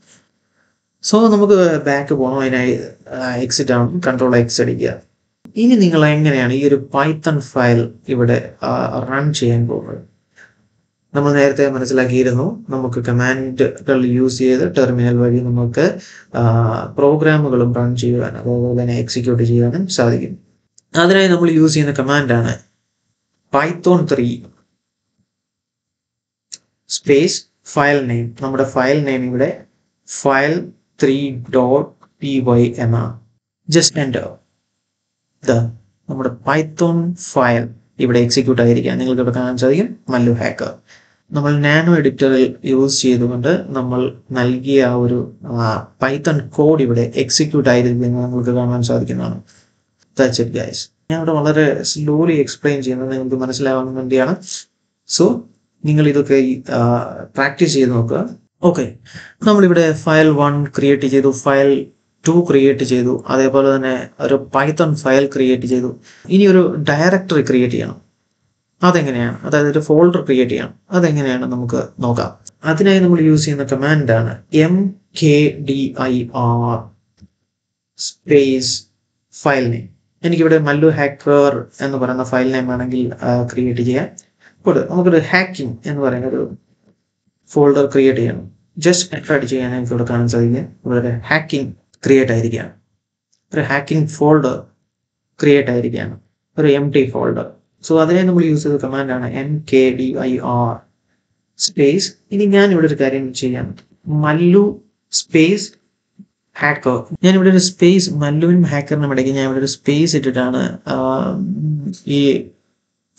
സോ നമുക്ക് ബാക്ക് പോകണം. അതിനായി എക്സിറ്റ് ആണ്. Ctrl+X അടിക്കുക. ഇനി നിങ്ങൾ എങ്ങനെയാണ് ഈ ഒരു പൈത്തൺ ഫയൽ ഇവിടെ റൺ ചെയ്യാൻ പോകുന്നത്? നമ്മൾ നേരത്തെ മനസ്സിലാക്കിയിരുന്നു, നമുക്ക് കമാൻഡുകൾ യൂസ് ചെയ്ത് ടെർമിനൽ വഴി നമുക്ക് പ്രോഗ്രാമുകളും റൺ ചെയ്യുവാൻ അതുപോലെ തന്നെ എക്സിക്യൂട്ട് ചെയ്യാനും സാധിക്കും. അതിനായി നമ്മൾ യൂസ് ചെയ്യുന്ന കമാൻഡാണ് python 3 സ്പേസ് ഫയൽ നെയിം. നമ്മുടെ ഫയൽ നെയിം ഇവിടെ ഫയൽ 3.py എന്നാണ്. Just enter. നമ്മുടെ പൈത്തോൺ ഫയൽ ഇവിടെ എക്സിക്യൂട്ട് ആയിരിക്കാം. നിങ്ങൾക്ക് ഇവിടെ കാണാൻ സാധിക്കും malloc hacker. നമ്മൾ നാനോ എഡിറ്ററിൽ യൂസ് ചെയ്തുകൊണ്ട് നമ്മൾ നൽകിയ ആ ഒരു പൈത്തൺ കോഡ് ഇവിടെ എക്സിക്യൂട്ട് ആയിരിക്കുന്നത് നിങ്ങൾക്ക് കാണാൻ സാധിക്കുന്നതാണ്. That's it guys. ഞാൻ ഇവിടെ വളരെ സ്ലോലി എക്സ്പ്ലെയിൻ ചെയ്യുന്നത് നിങ്ങൾക്ക് മനസ്സിലാവാൻ വേണ്ടിയാണ്. സോ നിങ്ങൾ ഇതൊക്കെ പ്രാക്ടീസ് ചെയ്ത് നോക്കുക. ഓക്കെ, നമ്മളിവിടെ ഫയൽ 1 ക്രിയേറ്റ് ചെയ്തു, ഫയൽ 2 ക്രിയേറ്റ് ചെയ്തു, അതേപോലെ തന്നെ ഒരു പൈത്തൺ ഫയൽ ക്രിയേറ്റ് ചെയ്തു. ഇനി ഒരു ഡയറക്ടറി ക്രിയേറ്റ് ചെയ്യണം. അതെങ്ങനെയാണ്, അതായത് ഒരു ഫോൾഡർ ക്രിയേറ്റ് ചെയ്യണം. അതെങ്ങനെയാണ് നമുക്ക് നോക്കാം. അതിനായി നമ്മൾ യൂസ് ചെയ്യുന്ന കമാൻഡാണ് mkdir സ്പേസ് ഫയൽ നെയിം. എനിക്കിവിടെ മല്ലു ഹാക്കർ എന്ന് പറയുന്ന ഫയൽ നെയിം ആണെങ്കിൽ ക്രിയേറ്റ് ചെയ്യാം. അപ്പോൾ നമുക്കൊരു ഹാക്കിംഗ് എന്ന് പറയുന്ന ഒരു ഫോൾഡർ ക്രിയേറ്റ് ചെയ്യണം. ജസ്റ്റ് എൻ്റർ അടിച്ച് ചെയ്യാൻ എനിക്ക് ഇവിടെ കാണാൻ സാധിക്കും. ഇവിടെ ഹാക്കിംഗ് ക്രിയേറ്റ് ആയിരിക്കുകയാണ്. ഒരു ഹാക്കിംഗ് ഫോൾഡർ ക്രിയേറ്റ് ആയിരിക്കുകയാണ്, ഒരു empty ഫോൾഡർ. സോ അതിനെ നമ്മൾ യൂസ് ചെയ്ത കമാൻഡാണ് mkdir സ്പേസ്. ഇനി ഞാൻ ഇവിടെ ഒരു കാര്യം ചെയ്യാം, മല്ലു സ്പേസ് ഹാക്കർ. ഞാനിവിടെ ഒരു സ്പേസ് മല്ലുവിനും ഹാക്കറിനും ഇടയ്ക്ക് ഞാൻ ഇവിടെ ഒരു സ്പേസ് ഇട്ടിട്ടാണ് ഈ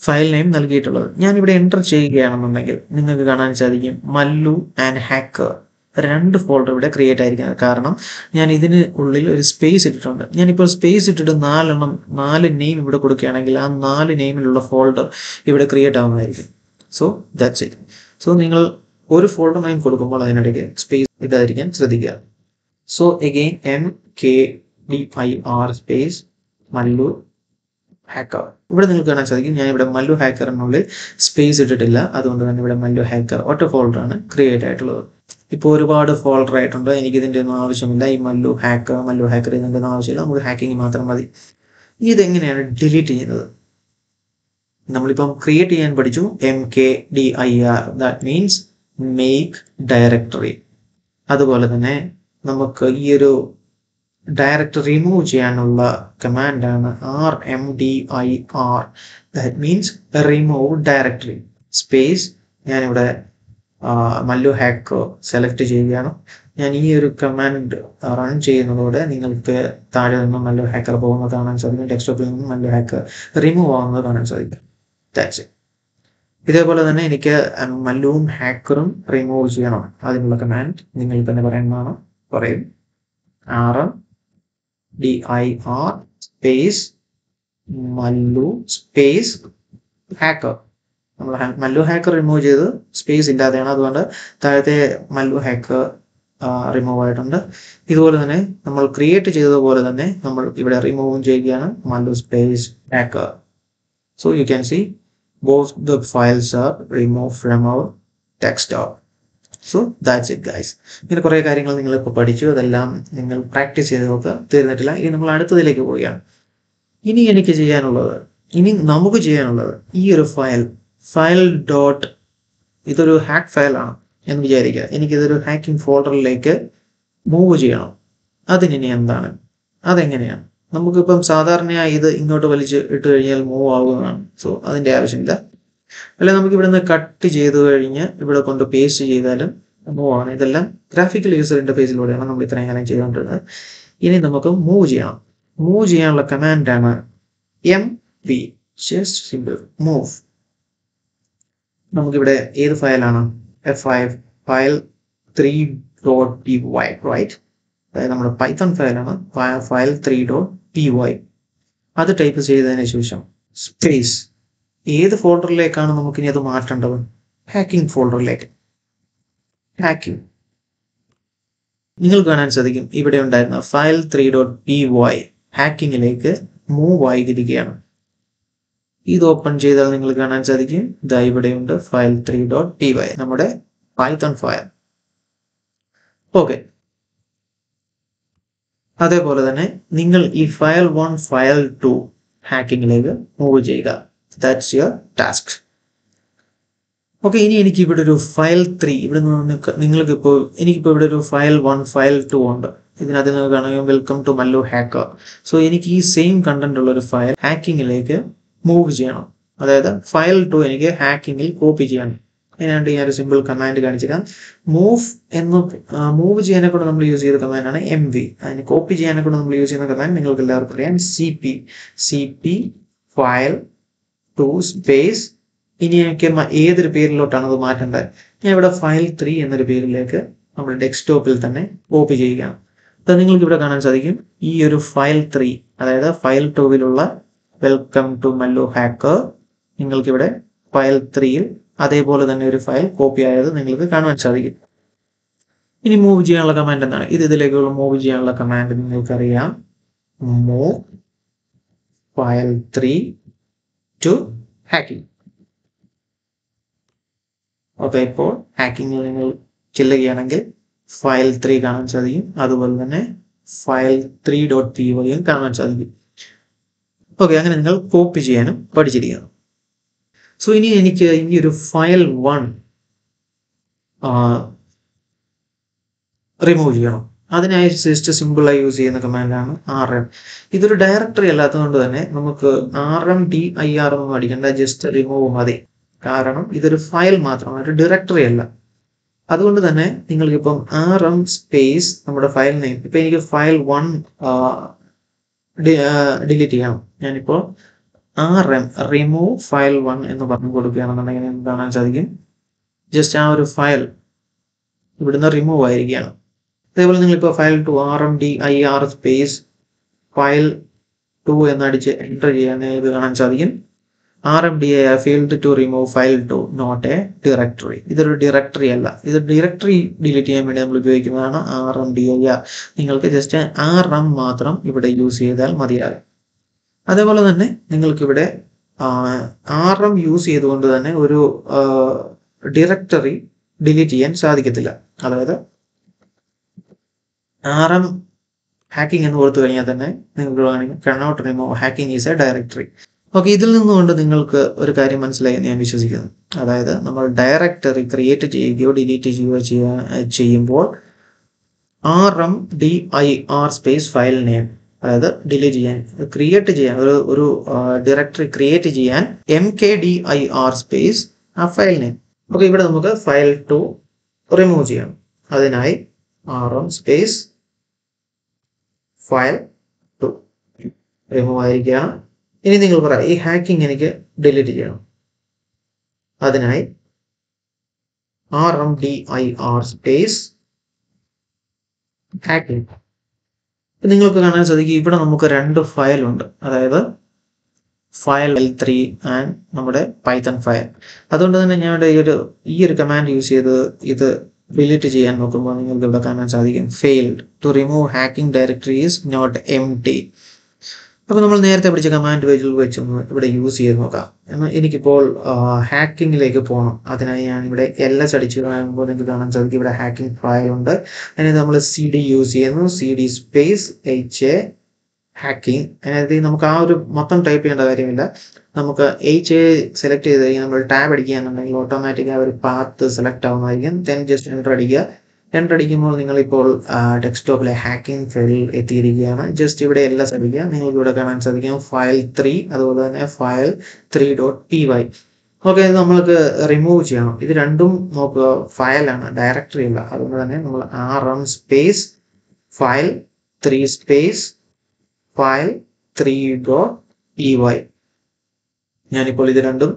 ഫയൽ നെയിം നൽകിയിട്ടുള്ളത്. ഞാനിവിടെ എൻ്റർ ചെയ്യുകയാണെന്നുണ്ടെങ്കിൽ നിങ്ങൾക്ക് കാണാൻ സാധിക്കും മല്ലു ആൻഡ് ഹാക്കർ 2 ഫോൾഡർ ഇവിടെ ക്രിയേറ്റ് ആയിരിക്കുന്നത്. കാരണം ഞാൻ ഇതിന് ഉള്ളിൽ ഒരു സ്പേസ് ഇട്ടിട്ടുണ്ട്. ഞാനിപ്പോൾ സ്പേസ് ഇട്ടിട്ട് 4 നെയിം ഇവിടെ കൊടുക്കുകയാണെങ്കിൽ ആ 4 നെയിമിലുള്ള ഫോൾഡർ ഇവിടെ ക്രിയേറ്റ് ആവുന്നതായിരിക്കും. So that's it. സോ നിങ്ങൾ ഒരു ഫോൾഡർ നെയിം കൊടുക്കുമ്പോൾ അതിനിടയ്ക്ക് സ്പേസ് ഇടാതിരിക്കാൻ ശ്രദ്ധിക്കുക. So again mkdir space Mallu hacker. ഇവിടെ നിങ്ങൾക്ക് കാണാൻ സാധിക്കും ഞാൻ ഇവിടെ മല്ലു ഹാക്കറിനുള്ളിൽ സ്പേസ് ഇട്ടിട്ടില്ല. അതുകൊണ്ട് തന്നെ ഇവിടെ മല്ലു ഹാക്കർ ഒറ്റ ഫോൾഡറാണ് ക്രിയേറ്റ് ആയിട്ടുള്ളത്. ഇപ്പോൾ ഒരുപാട് ഫോൾഡർ ആയിട്ടുണ്ട്. എനിക്ക് ഇതിൻ്റെ ഒന്നും ആവശ്യമില്ല. ഈ മല്ലു ഹാക്കർ ഇതിൻ്റെ ഒന്നും ആവശ്യമില്ല. നമുക്ക് ഹാക്കിംഗ് മാത്രം മതി. ഇതെങ്ങനെയാണ് ഡിലീറ്റ് ചെയ്യുന്നത്? നമ്മളിപ്പം ക്രിയേറ്റ് ചെയ്യാൻ പഠിച്ചു mkdir, that means make directory. അതുപോലെ തന്നെ നമുക്ക് ഈ ഒരു ഡയറക്ടറി റിമൂവ് ചെയ്യാനുള്ള കമാൻഡാണ് rmdir, that means remove directory space. ഞാനിവിടെ മല്ലു ഹാക്കർ സെലക്ട് ചെയ്യുകയാണ്. ഞാൻ ഈ ഒരു കമാൻഡ് റൺ ചെയ്യുന്നതോടെ നിങ്ങൾക്ക് താഴെ നിന്നും മല്ലു ഹാക്കർ പോകുന്നത് കാണാൻ സാധിക്കും. ഡെസ്ക്ടോപ്പിൽ നിന്നും മല്ലു ഹാക്കർ റിമൂവ് ആവുന്നത് കാണാൻ സാധിക്കും. That's it. ഇതേപോലെ തന്നെ എനിക്ക് മല്ലുവും ഹാക്കറും റിമൂവ് ചെയ്യണം. അതിനുള്ള കമാൻഡ് നിങ്ങൾ തന്നെ പറയുന്നതാണ്. പറയും rmdir space Mallu space hacker. നമ്മൾ മല്ലു ഹാക്കർ റിമൂവ് ചെയ്ത് സ്പേസ് ഇല്ലാതെയാണ്, അതുകൊണ്ട് താഴത്തെ മല്ലു ഹാക്കർ റിമൂവ് ആയിട്ടുണ്ട്. ഇതുപോലെ തന്നെ നമ്മൾ ക്രിയേറ്റ് ചെയ്തതുപോലെ തന്നെ നമ്മൾ ഇവിടെ റിമൂവും ചെയ്യുകയാണ്, Mallu space hacker. So you can see both the files are removed from our desktop. So that's it guys. ഇങ്ങനെ കുറേ കാര്യങ്ങൾ നിങ്ങൾ ഇപ്പോൾ പഠിച്ചു. അതെല്ലാം നിങ്ങൾ പ്രാക്ടീസ് ചെയ്ത് നോക്കുക. തീർന്നിട്ടില്ല. ഇനി നമ്മൾ അടുത്തതിലേക്ക് പോവുകയാണ്. ഇനി നമുക്ക് ചെയ്യാനുള്ളത് ഈ ഒരു ഫയൽ ഡോട്ട്, ഇതൊരു ഹാക്ക് ഫയലാണ് എന്ന് വിചാരിക്കുക. എനിക്കിതൊരു ഹാക്കിംഗ് ഫോൾഡറിലേക്ക് മൂവ് ചെയ്യണം. അതിനി എന്താണ്, അതെങ്ങനെയാണ്? നമുക്കിപ്പം സാധാരണയായി ഇത് ഇങ്ങോട്ട് വലിച്ച് ഇട്ട് കഴിഞ്ഞാൽ മൂവ് ആവുന്നതാണ്. സോ അതിൻ്റെ ആവശ്യമില്ല. അല്ലെ നമുക്ക് ഇവിടെ നിന്ന് കട്ട് ചെയ്ത് കഴിഞ്ഞ് ഇവിടെ കൊണ്ട് പേസ്റ്റ് ചെയ്താലും മൂവ് ആണ്. ഇതെല്ലാം ഗ്രാഫിക്കൽ യൂസർ ഇന്റർഫേസിലൂടെയാണ് നമ്മൾ ഇത്രയും കാലം ചെയ്തുകൊണ്ടിരുന്നത്. ഇനി നമുക്ക് മൂവ് ചെയ്യണം. മൂവ് ചെയ്യാനുള്ള കമാൻഡാണ് mv, ജസ്റ്റ് സിമ്പിൾ മൂവ്. നമുക്കിവിടെ ഏത് ഫയലാണ്? File 3.py, right? അതായത് നമ്മുടെ പൈത്തൺ ഫയലാണ് ഫയൽ 3.py. അത് ടൈപ്പ് ചെയ്തതിന് ശേഷം സ്പേസ്. ഏത് ഫോൾഡറിലേക്കാണ് നമുക്കിനി അത് മാറ്റേണ്ടത്? ഹാക്കിംഗ് ഫോൾഡറിലേക്ക്. ഹാക്കിംഗ് നിങ്ങൾക്ക് കാണാൻ സാധിക്കും ഇവിടെ ഉണ്ടായിരുന്ന ഫയൽ 3.py ഹാക്കിങ്ങിലേക്ക് മൂവ് ആയിരിക്കുകയാണ്. ഇത് ഓപ്പൺ ചെയ്താൽ നിങ്ങൾ കാണാൻ സാധിക്കും ഇതാ ഇവിടെയുണ്ട് ഫയൽ 3.py, നമ്മുടെ പൈത്തൺ ഫയൽ. ഓക്കെ, അതേപോലെ തന്നെ നിങ്ങൾ ഈ ഫയൽ 1 ഫയൽ 2 ഹാക്കിങ്ങിലേക്ക് മൂവ് ചെയ്യുക. That's your task. ഓക്കെ, ഇനി എനിക്ക് ഇവിടെ ഒരു ഫയൽ 3 ഇവിടെ നിങ്ങൾക്കിപ്പോൾ എനിക്കിപ്പോൾ ഇവിടെ ഒരു ഫയൽ 1 ഫയൽ 2 ഉണ്ട്. ഇതിനകത്ത് നിങ്ങൾക്ക് കാണുകയും welcome to Mallu hacker. So എനിക്ക് ഈ സെയിം കണ്ടന്റ് ഉള്ള ഒരു ഫയൽ ഹാക്കിങ്ങിലേക്ക് മൂവ് ചെയ്യണം. അതായത് ഫയൽ 2 എനിക്ക് ഹാക്കിങ്ങിൽ കോപ്പി ചെയ്യണം. അതിനായിട്ട് ഞാൻ ഒരു സിമ്പിൾ കമാൻഡ് കാണിച്ചുതരാം. മൂവ് ചെയ്യാനെ കൊണ്ട് നമ്മൾ യൂസ് ചെയ്ത കമാൻഡാണ് mv. അതിന് കോപ്പി ചെയ്യാനെ കൊണ്ട് നമ്മൾ യൂസ് ചെയ്യുന്ന കമാൻഡ് നിങ്ങൾക്ക് എല്ലാവർക്കും അറിയാം cp ഫയൽ 2 സ്പേസ് ഇനി എനിക്ക് ഏതൊരു പേരിലോട്ടാണ് അത് മാറ്റേണ്ടത്? ഞാൻ ഇവിടെ ഫയൽ 3 എന്നൊരു പേരിലേക്ക് നമ്മുടെ ഡെസ്ക്ടോപ്പിൽ തന്നെ കോപ്പി ചെയ്യുകയാണ്. അപ്പോൾ നിങ്ങൾക്ക് ഇവിടെ കാണാൻ സാധിക്കും ഈ ഒരു ഫയൽ 3, അതായത് ഫയൽ 2വിലുള്ള വെൽക്കം ടു മല്ലു ഹാക്കർ, നിങ്ങൾക്കിവിടെ ഫയൽ 3യിൽ അതേപോലെ തന്നെ ഒരു ഫയൽ കോപ്പി ആയത് നിങ്ങൾക്ക് കാണുവാൻ സാധിക്കും. ഇനി മൂവ് ചെയ്യാനുള്ള കമാൻഡ് എന്താണ്? ഇതിലേക്കുള്ള മൂവ് ചെയ്യാനുള്ള കമാൻഡ് നിങ്ങൾക്കറിയാം. Move file 3 to hacking. Okay, ഇപ്പോൾ ഹാക്കിംഗ് നിങ്ങൾ ചെല്ലുകയാണെങ്കിൽ ഫയൽ 3 കാണാൻ സാധിക്കും. അതുപോലെ തന്നെ ഫയൽ 3.py കാണാൻ സാധിക്കും. ഓക്കെ, അങ്ങനെ നിങ്ങൾ കോപ്പി ചെയ്യാനും പഠിച്ചിരിക്കണം. സോ ഇനി എനിക്ക് ഈ ഒരു ഫയൽ 1 റിമൂവ് ചെയ്യണം. അതിനായി ജസ്റ്റ് സിമ്പിളായി യൂസ് ചെയ്യുന്ന കമാൻഡാണ് rm. ഇതൊരു ഡയറക്ടറി അല്ലാത്തതുകൊണ്ട് തന്നെ നമുക്ക് rmdir ഒന്നും അടിക്കേണ്ട, ജസ്റ്റ് റിമൂവ് മതി. കാരണം ഇതൊരു ഫയൽ മാത്രമാണ്, ഒരു ഡയറക്ടറി അല്ല. അതുകൊണ്ട് തന്നെ നിങ്ങൾക്കിപ്പം rm സ്പേസ് നമ്മുടെ ഫയൽ നെയിം, ഇപ്പൊ എനിക്ക് ഫയൽ 1 ഡിലീറ്റ് ചെയ്യണം. ഞാനിപ്പോൾ rm റിമൂവ് ഫയൽ 1 എന്ന് പറഞ്ഞു കൊടുക്കുകയാണെന്നുണ്ടെങ്കിൽ നിങ്ങൾക്ക് കാണാൻ സാധിക്കും ജസ്റ്റ് ആ ഒരു ഫയൽ ഇവിടുന്ന് റിമൂവ് ആയിരിക്കുകയാണ്. അതേപോലെ നിങ്ങളിപ്പോൾ ഫയൽ 2 rmdir സ്പേസ് ഫയൽ 2 എന്നടിച്ച് എൻ്റർ ചെയ്യാൻ ഇത് കാണാൻ സാധിക്കും. rmdir failed to remove file 2 not a directory. ഇതൊരു ഡയറക്ടറി അല്ല, ഇത് ഡയറക്ടറി ഡിലീറ്റ് ചെയ്യാൻ വേണ്ടി നമ്മൾ ഉപയോഗിക്കുന്നതാണ് rmdir. നിങ്ങൾക്ക് ജസ്റ്റ് rm മാത്രം ഇവിടെ യൂസ് ചെയ്താൽ മതിയാകും. അതേപോലെ തന്നെ നിങ്ങൾക്കിവിടെ rm യൂസ് ചെയ്തുകൊണ്ട് തന്നെ ഒരു ഡയറക്ടറി ഡിലീറ്റ് ചെയ്യാൻ സാധിക്കത്തില്ല. അതായത് rm ഹാക്കിംഗ് എന്ന് കൊടുത്തു കഴിഞ്ഞാൽ തന്നെ നിങ്ങൾക്ക് വേണമെങ്കിൽ cannot remove hacking is a directory. Okay, ഇതിൽ നിന്നുകൊണ്ട് നിങ്ങൾക്ക് ഒരു കാര്യം മനസ്സിലായി എന്ന് ഞാൻ വിശ്വസിക്കുന്നു. അതായത് നമ്മൾ ഡയറക്ടറി ക്രിയേറ്റ് ചെയ്യുകയോ ഡിലീറ്റ് ചെയ്യുകയോ ചെയ്യുമ്പോൾ rmdir സ്പേസ് ഫയൽ നെയിം, അതായത് ഡിലീറ്റ് ചെയ്യാൻ, ക്രിയേറ്റ് ചെയ്യാൻ, ഒരു ഡയറക്ടറി ക്രിയേറ്റ് ചെയ്യാൻ mkdir സ്പേസ് ആ ഫയൽ നെയിം. ഓക്കെ, ഇവിടെ നമുക്ക് ഫയൽ 2 റിമൂവ് ചെയ്യണം. അതിനായി rm സ്പേസ് ഫയൽ 2 റിമൂവ് ആയിരിക്കുകയാണ്. ഇനി നിങ്ങൾ പറയാം ഈ ഹാക്കിംഗ് എനിക്ക് ഡിലീറ്റ് ചെയ്യണം. അതിനായി rmdir സ്പേസ് ഹാക്കിംഗ്. നിങ്ങൾക്ക് കാണാൻ സാധിക്കും ഇവിടെ നമുക്ക് 2 ഫയൽ ഉണ്ട്, അതായത് ഫയൽ 3 ആൻഡ് നമ്മുടെ പൈത്തൺ ഫയൽ. അതുകൊണ്ട് തന്നെ ഞാൻ ഈ ഒരു കമാൻഡ് യൂസ് ചെയ്ത് ഇത് ഡിലീറ്റ് ചെയ്യാൻ നോക്കുമ്പോൾ നിങ്ങൾക്ക് ഇവിടെ കാണാൻ സാധിക്കും failed to remove hacking directory is not empty. അപ്പോൾ നമ്മൾ നേരത്തെ പഠിച്ച കമാൻഡ് വെച്ചൊന്ന് ഇവിടെ യൂസ് ചെയ്ത് നോക്കാം. എന്നാൽ എനിക്കിപ്പോൾ ഹാക്കിങ്ങിലേക്ക് പോകണം. അതിനായി ഞാൻ ഇവിടെ ls അടിച്ചു കഴിയുമ്പോൾ നിങ്ങൾക്ക് കാണാൻ സാധിക്കും ഇവിടെ ഹാക്കിംഗ് ഫയൽ ഉണ്ട്. അതിന് നമ്മൾ cd യൂസ് ചെയ്യുന്നു, cd സ്പേസ് ha ഹാക്കിംഗ്. അതായത് നമുക്ക് ആ ഒരു മൊത്തം ടൈപ്പ് ചെയ്യേണ്ട കാര്യമില്ല. നമുക്ക് ha സെലക്ട് ചെയ്ത് കഴിഞ്ഞാൽ നമ്മൾ ടാബ് അടിക്കുകയാണെന്നുണ്ടെങ്കിൽ ഓട്ടോമാറ്റിക് ആ ഒരു പാത്ത് സെലക്ട് ആവുന്നതായിരിക്കും. ദെൻ ജസ്റ്റ് എൻ്റർ അടിക്കുക. എൻ്റർ അടിക്കുമ്പോൾ നിങ്ങളിപ്പോൾ ഡെസ്ക്ടോപ്പിലെ ഹാക്കിംഗ് ഫയലിൽ എത്തിയിരിക്കുകയാണ്. ജസ്റ്റ് ഇവിടെ ls അടിക്കുക. നിങ്ങൾക്ക് ഇവിടെ കാണാൻ സാധിക്കും ഫയൽ 3, അതുപോലെ തന്നെ ഫയൽ 3.py. ഓക്കെ, ഇത് നമ്മൾക്ക് റിമൂവ് ചെയ്യണം. ഇത് രണ്ടും നോക്കുക ഫയലാണ്, ഡയറക്ടറി അല്ല. അതുകൊണ്ട് തന്നെ നമ്മൾ rm space file 3 space file 3.py. ഞാനിപ്പോൾ ഇത് രണ്ടും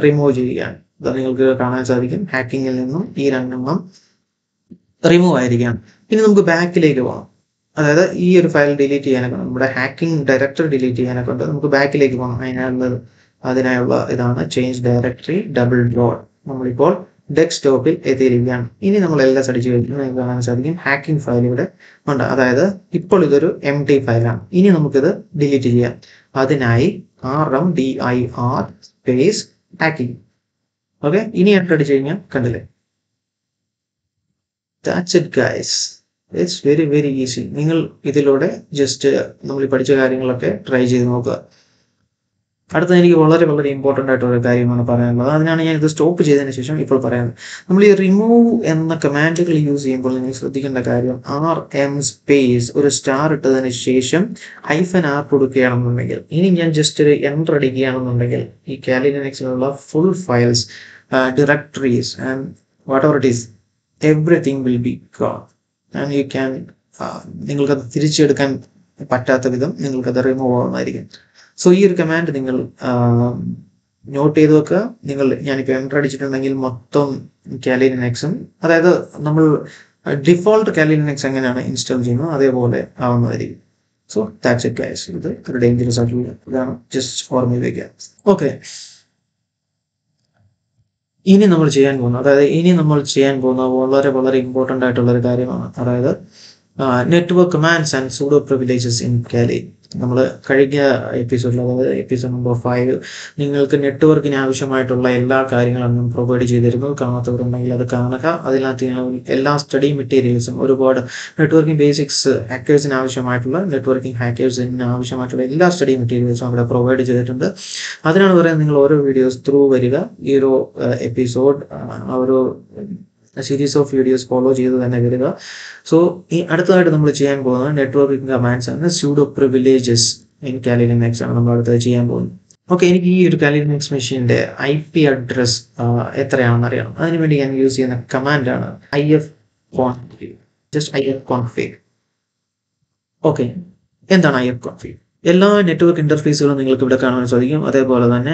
റിമൂവ് ചെയ്യുകയാണ്. അത് നിങ്ങൾക്ക് കാണാൻ സാധിക്കും ഹാക്കിങ്ങിൽ നിന്നും ഈ രണ്ടെണ്ണം റിമൂവ് ആയിരിക്കുകയാണ്. ഇനി നമുക്ക് ബാക്കിലേക്ക് പോകാം. അതായത് ഈ ഒരു ഫയൽ ഡിലീറ്റ് ചെയ്യാനൊക്കെ, നമ്മുടെ ഹാക്കിംഗ് ഡയറക്ടറി ഡിലീറ്റ് ചെയ്യാനൊക്കെ ഉണ്ട്. നമുക്ക് ബാക്കിലേക്ക് പോകാം. അതിനായുള്ള ഇതാണ് ചേഞ്ച് ഡയറക്ടറി $. നമ്മളിപ്പോൾ ഡെസ്ക്ടോപ്പിൽ എത്തിയിരിക്കുകയാണ്. ഇനി നമ്മൾ ls അടിച്ചു കഴിഞ്ഞാൽ നിങ്ങൾക്ക് കാണാൻ സാധിക്കും ഹാക്കിംഗ് ഫയൽ ഇവിടെ ഉണ്ട്. അതായത് ഇപ്പോൾ ഇതൊരു empty ഫയലാണ്. ഇനി നമുക്കിത് ഡിലീറ്റ് ചെയ്യാം. അതിനായി rmdir സ്പേസ് ഹാക്കിംഗ്. ഓക്കെ, ഇനി എൻ്റർ അടിച്ചു കഴിഞ്ഞാൽ കണ്ടില്ലേ, that's it guys, it's very very easy. നിങ്ങൾ ഇതിലൂടെ ജസ്റ്റ് നമ്മൾ പഠിച്ച കാര്യങ്ങളൊക്കെ ട്രൈ ചെയ്ത് നോക്കുക. അടുത്ത എനിക്ക് വളരെ വളരെ ഇമ്പോർട്ടൻ്റ് ആയിട്ടുള്ള കാര്യമാണ് പറയാനുള്ളത്. അതിനാണ് ഞാൻ ഇത് സ്റ്റോപ്പ് ചെയ്തതിന് ശേഷം ഇപ്പോൾ പറയുന്നത്. നമ്മൾ ഈ റിമൂവ് എന്ന കമാൻഡുകൾ യൂസ് ചെയ്യുമ്പോൾ നിങ്ങൾ ശ്രദ്ധിക്കേണ്ട കാര്യം rm സ്പേസ് ഒരു സ്റ്റാർ ഇട്ടതിന് ശേഷം -r കൊടുക്കുകയാണെന്നുണ്ടെങ്കിൽ, ഇനി ഞാൻ ജസ്റ്റ് ഒരു എൻ്റർ അടിക്കുകയാണെന്നുണ്ടെങ്കിൽ ഈ കാലി ലിനക്സിലുള്ള full files, directories and whatever it is, everything will be gone and you can നിങ്ങൾക്കത് തിരിച്ചെടുക്കാൻ പറ്റാത്ത വിധം നിങ്ങൾക്കത് റിമൂവ് ആവുന്നതായിരിക്കും. സോ ഈ ഒരു കമാൻഡ് നിങ്ങൾ നോട്ട് ചെയ്ത് വെക്കുക. ഞാനിപ്പോൾ എൻ്റർ അടിച്ചിട്ടുണ്ടെങ്കിൽ മൊത്തം കാലി ലിനക്സും, അതായത് നമ്മൾ ഡിഫോൾട്ട് കാലി ലിനക്സ് എങ്ങനെയാണ് ഇൻസ്റ്റാൾ ചെയ്യുന്നത് അതേപോലെ ആവുന്നതായിരിക്കും. So that's it guys. ഇത് ഒരു ഡേഞ്ചറസ് ആയിട്ടുള്ള ഇതാണ്, ജസ്റ്റ് ഓർമ്മയിൽ വയ്ക്കുക. ഓക്കെ, ഇനി നമ്മൾ ചെയ്യാൻ പോകുന്ന വളരെ വളരെ ഇമ്പോർട്ടൻ്റ് ആയിട്ടുള്ള ഒരു കാര്യമാണ്. അതായത് network commands and pseudo privileges in കാലി. നമ്മൾ കഴിഞ്ഞ എപ്പിസോഡിൽ, അതായത് എപ്പിസോഡ് നമ്പർ 5, നിങ്ങൾക്ക് നെറ്റ്വർക്കിന് ആവശ്യമായിട്ടുള്ള എല്ലാ കാര്യങ്ങളും പ്രൊവൈഡ് ചെയ്തിരുന്നു. കാണാത്തവരുണ്ടെങ്കിൽ അത് കാണുക. അതിനകത്ത് എല്ലാ സ്റ്റഡി മെറ്റീരിയൽസും, ഒരുപാട് നെറ്റ്വർക്കിംഗ് ബേസിക്സ്, ഹാക്കേഴ്സിന് ആവശ്യമായിട്ടുള്ള എല്ലാ സ്റ്റഡി മെറ്റീരിയൽസും അവിടെ പ്രൊവൈഡ് ചെയ്തിട്ടുണ്ട്. അതിനാണ് പറയുന്നത്, നിങ്ങൾ ഓരോ വീഡിയോസ് ത്രൂ വരിക. ഈ ഒരു എപ്പിസോഡ് ഒരു സീരീസ് ഓഫ് വീഡിയോസ് ഫോളോ ചെയ്ത് തന്നെ വരിക. സോ ഈ അടുത്തതായിട്ട് നമ്മൾ ചെയ്യാൻ പോകുന്നത് നെറ്റ്വർക്കിംഗ് കമാൻഡ്സ് ആണ്, സ്യൂഡോ പ്രിവിലേജസ് ഇൻ കാലി ലിനക്സ് ആണ് നമ്മൾ അടുത്തത് ചെയ്യാൻ പോകുന്നത്. ഓക്കെ, എനിക്ക് ഈ ഒരു കാലി ലിനക്സ് മെഷീൻ്റെ IP അഡ്രസ് എത്രയാണെന്ന് അറിയണം. അതിനുവേണ്ടി ഞാൻ യൂസ് ചെയ്യുന്ന കമാൻഡാണ് ifconfig. ifconfig. ഓക്കെ, എന്താണ് ifconfig? എല്ലാ നെറ്റ്വർക്ക് ഇന്റർഫേസുകളും നിങ്ങൾക്ക് ഇവിടെ കാണാൻ സാധിക്കും. അതേപോലെ തന്നെ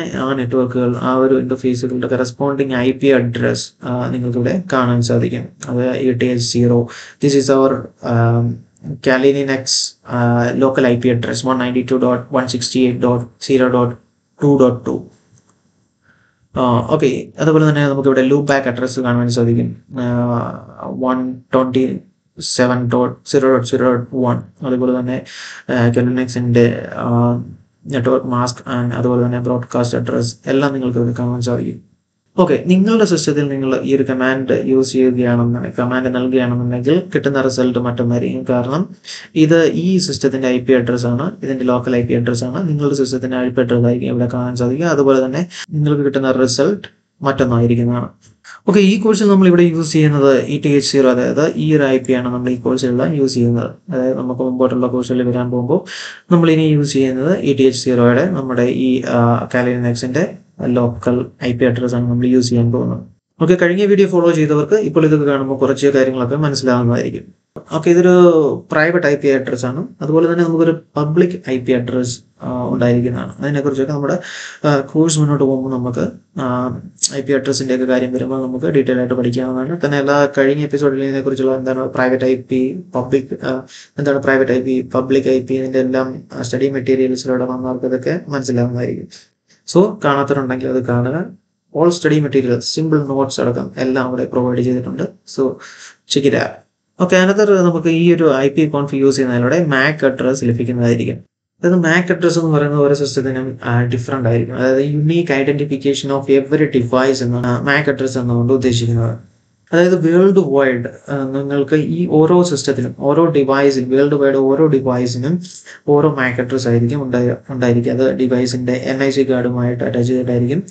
ആ ഒരു ഇന്റർഫേസുകളുടെ കറസ്പോണ്ടിങ് IP അഡ്രസ് നിങ്ങൾക്ക് ഇവിടെ കാണാൻ സാധിക്കും. അത് ETH0. ദിസ് ഈസ് അവർ കാലി Linux local IP address 192.168.0.2.2. Okay, അതുപോലെ തന്നെ നമുക്ക് ഇവിടെ ലൂപ്പ് ബാക്ക് അഡ്രസ് കാണാൻ സാധിക്കും 127.0.0.1. അതുപോലെ തന്നെ ലിനക്സിന്റെ നെറ്റ്വർക്ക് മാസ്ക് ആൻഡ് അതുപോലെ തന്നെ ബ്രോഡ്കാസ്റ്റ് അഡ്രസ് എല്ലാം നിങ്ങൾക്ക് ഇവിടെ കാണാൻ സാധിക്കും. ഓക്കെ, നിങ്ങളുടെ സിസ്റ്റത്തിൽ നിങ്ങൾ ഈ ഒരു കമാൻഡ് നൽകുകയാണെന്നുണ്ടെങ്കിൽ കിട്ടുന്ന റിസൾട്ട് മറ്റൊന്നായിരിക്കും. കാരണം ഇത് ഈ സിസ്റ്റത്തിന്റെ IP അഡ്രസ് ആണ്, ഇതിന്റെ ലോക്കൽ IP അഡ്രസ് ആണ്. നിങ്ങളുടെ സിസ്റ്റത്തിന്റെ IP അഡ്രസ് ആയിരിക്കും ഇവിടെ കാണാൻ സാധിക്കുക. അതുപോലെ തന്നെ നിങ്ങൾക്ക് കിട്ടുന്ന റിസൾട്ട് മറ്റൊന്നായിരിക്കുന്നതാണ്. ഓക്കെ, ഈ കോഴ്സിൽ നമ്മൾ ഇവിടെ യൂസ് ചെയ്യുന്നത് ETH0, അതായത് ഈ ഒരു IP ആണ് നമ്മൾ ഈ കോഴ്സിലെല്ലാം യൂസ് ചെയ്യുന്നത്. അതായത് നമുക്ക് മുമ്പോട്ടുള്ള കോഴ്സുകളിൽ വരാൻ പോകുമ്പോൾ നമ്മൾ ഇനി യൂസ് ചെയ്യുന്നത് ETH0യുടെ നമ്മുടെ ഈ കാലി ലിനക്സിന്റെ ലോക്കൽ IP അഡ്രസ് ആണ് നമ്മൾ യൂസ് ചെയ്യാൻ പോകുന്നത്. ഓക്കെ, കഴിഞ്ഞ വീഡിയോ ഫോളോ ചെയ്തവർക്ക് ഇപ്പോൾ ഇതൊക്കെ കാണുമ്പോൾ കുറച്ച് കാര്യങ്ങളൊക്കെ മനസ്സിലാവുന്നതായിരിക്കും. ഓക്കെ, ഇതൊരു പ്രൈവറ്റ് IP അഡ്രസ് ആണ്. അതുപോലെ തന്നെ നമുക്കൊരു പബ്ലിക് IP അഡ്രസ് ഉണ്ടായിരിക്കുന്നതാണ്. അതിനെക്കുറിച്ചൊക്കെ നമ്മുടെ കോഴ്സ് മുന്നോട്ട് പോകുമ്പോൾ നമുക്ക് IP അഡ്രസ്സിൻ്റെ ഒക്കെ കാര്യം വരുമ്പോൾ നമുക്ക് ഡീറ്റെയിൽ ആയിട്ട് പഠിക്കാവുന്നതാണ്. തന്നെ എല്ലാ കഴിഞ്ഞ എപ്പിസോഡിൽ ഇതിനെക്കുറിച്ചുള്ള പ്രൈവറ്റ് IP, പബ്ലിക് IP ഇതിൻ്റെ എല്ലാം സ്റ്റഡി മെറ്റീരിയൽസിലൂടെ വന്നവർക്ക് ഇതൊക്കെ മനസ്സിലാവുന്നതായിരിക്കും. സോ കാണാത്തവരുണ്ടെങ്കിൽ അത് കാണുക. All study materials, simple notes അടക്കം എല്ലാം അവിടെ പ്രൊവൈഡ് ചെയ്തിട്ടുണ്ട്. So check it out. Okay, another നമുക്ക് ഈ ഒരു ifconfig യൂസ് ചെയ്യുന്നതിലൂടെ MAC അഡ്രസ് ലഭിക്കുന്നതായിരിക്കും. അതായത് MAC അഡ്രസ് എന്ന് പറയുന്നത് ഓരോ സിസ്റ്റത്തിനും ഡിഫറെൻ്റ് ആയിരിക്കും. അതായത് unique identification of every device എന്നാണ് MAC അഡ്രസ് എന്നുകൊണ്ട് ഉദ്ദേശിക്കുന്നത്. അതായത് വേൾഡ് വൈഡ് നിങ്ങൾക്ക് ഈ ഓരോ സിസ്റ്റത്തിനും വേൾഡ് വൈഡ് ഓരോ ഡിവൈസിനും ഓരോ MAC അഡ്രസ് ആയിരിക്കും ഉണ്ടായിരിക്കും. അത് ഡിവൈസിന്റെ NIC കാർഡുമായിട്ട് അറ്റാച്ച് ചെയ്തിട്ടായിരിക്കും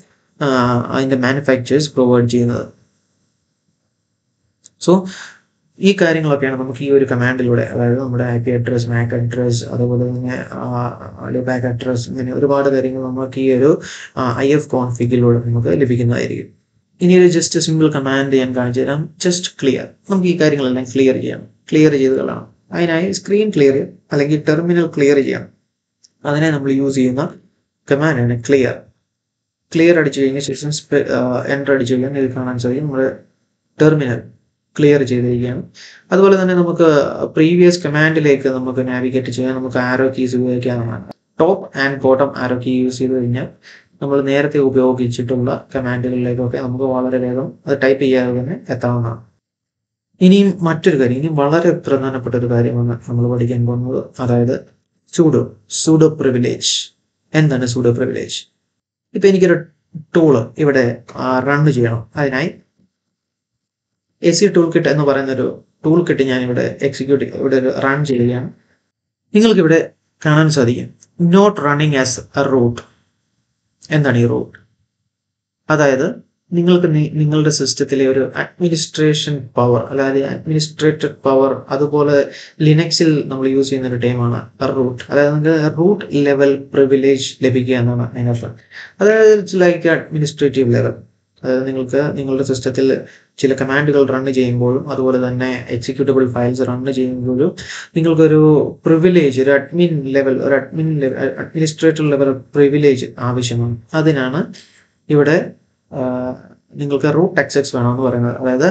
അതിന്റെ മാനുഫാക്ചേഴ്സ് പ്രൊവൈഡ് ചെയ്യുന്നത്. സോ ഈ കാര്യങ്ങളൊക്കെയാണ് നമുക്ക് ഈ ഒരു കമാൻഡിലൂടെ, അതായത് നമ്മുടെ IP അഡ്രസ്, MAC അഡ്രസ്, അതുപോലെ തന്നെ ബാക്ക് അഡ്രസ്, ഇങ്ങനെ ഒരുപാട് കാര്യങ്ങൾ നമുക്ക് ഈ ഒരു ifconfig-ലൂടെ നമുക്ക് ലഭിക്കുന്നതായിരിക്കും. ഇനി ഒരു ജസ്റ്റ് സിമ്പിൾ കമാൻഡ് ഞാൻ കാണിച്ചു തരാം. Just clear. നമുക്ക് ഈ കാര്യങ്ങളെല്ലാം ക്ലിയർ ചെയ്ത് കളയണം. അതിനായി സ്ക്രീൻ ക്ലിയർ അല്ലെങ്കിൽ ടെർമിനൽ ക്ലിയർ ചെയ്യണം. അതിനെ നമ്മൾ യൂസ് ചെയ്യുന്ന കമാൻഡാണ് ക്ലിയർ അടിച്ചു കഴിഞ്ഞ ശേഷം എൻ്റർ അടിച്ചു കഴിഞ്ഞാൽ ഇത് കാണാൻ സാധിക്കും നമ്മുടെ ടെർമിനൽ ക്ലിയർ ചെയ്തിരിക്കുകയാണ്. അതുപോലെ തന്നെ നമുക്ക് പ്രീവിയസ് കമാൻഡിലേക്ക് നമുക്ക് നാവിഗേറ്റ് ചെയ്യാൻ നമുക്ക് ആരോ കീസ് ഉപയോഗിക്കാവുന്നതാണ്. Top and bottom arrow key use ചെയ്ത് കഴിഞ്ഞാൽ നമ്മൾ നേരത്തെ ഉപയോഗിച്ചിട്ടുള്ള കമാൻഡുകളിലേക്കൊക്കെ നമുക്ക് വളരെ വേഗം അത് ടൈപ്പ് ചെയ്യാതെ തന്നെ എത്താവുന്നതാണ്. ഇനിയും മറ്റൊരു കാര്യം, ഇനി വളരെ പ്രധാനപ്പെട്ട ഒരു കാര്യമാണ് നമ്മൾ പഠിക്കാൻ പോകുന്നത്. അതായത് സൂഡോ പ്രിവിലേജ്. എന്താണ് സൂഡോ പ്രിവിലേജ്? ഇപ്പൊ എനിക്കൊരു ടൂള് ഇവിടെ റൺ ചെയ്യണം. അതിനായി AC ടൂൾ കിറ്റ് എന്ന് പറയുന്നൊരു ടൂൾ കിറ്റ് ഞാൻ ഇവിടെ ഇവിടെ റൺ ചെയ്യുകയാണ്. നിങ്ങൾക്കിവിടെ കാണാൻ സാധിക്കും not running as a root. എന്താണ് ഈ റൂട്ട്? അതായത് നിങ്ങൾക്ക് നിങ്ങളുടെ സിസ്റ്റത്തിലെ ഒരു അഡ്മിനിസ്ട്രേഷൻ പവർ, അതായത് അഡ്മിനിസ്ട്രേറ്റഡ് പവർ, അതുപോലെ ലിനക്സിൽ നമ്മൾ യൂസ് ചെയ്യുന്ന ഒരു ടൈമാണ് റൂട്ട്. അതായത് നിങ്ങൾക്ക് റൂട്ട് ലെവൽ പ്രിവിലേജ് ലഭിക്കുക എന്നാണ് അതിനർത്ഥം. അതായത് ലൈക്ക് അഡ്മിനിസ്ട്രേറ്റീവ് ലെവൽ. അതായത് നിങ്ങൾക്ക് നിങ്ങളുടെ സിസ്റ്റത്തിൽ ചില കമാൻഡുകൾ റൺ ചെയ്യുമ്പോഴും അതുപോലെ തന്നെ എക്സിക്യൂട്ടബിൾ ഫയൽസ് റൺ ചെയ്യുമ്പോഴും നിങ്ങൾക്കൊരു പ്രിവിലേജ്, ഒരു അഡ്മിനിസ്ട്രേറ്റർ ലെവൽ പ്രിവിലേജ് ആവശ്യമാണ്. അതിനാണ് ഇവിടെ നിങ്ങൾക്ക് റൂട്ട് എക്സസ് വേണമെന്ന് പറയുന്നത്. അതായത്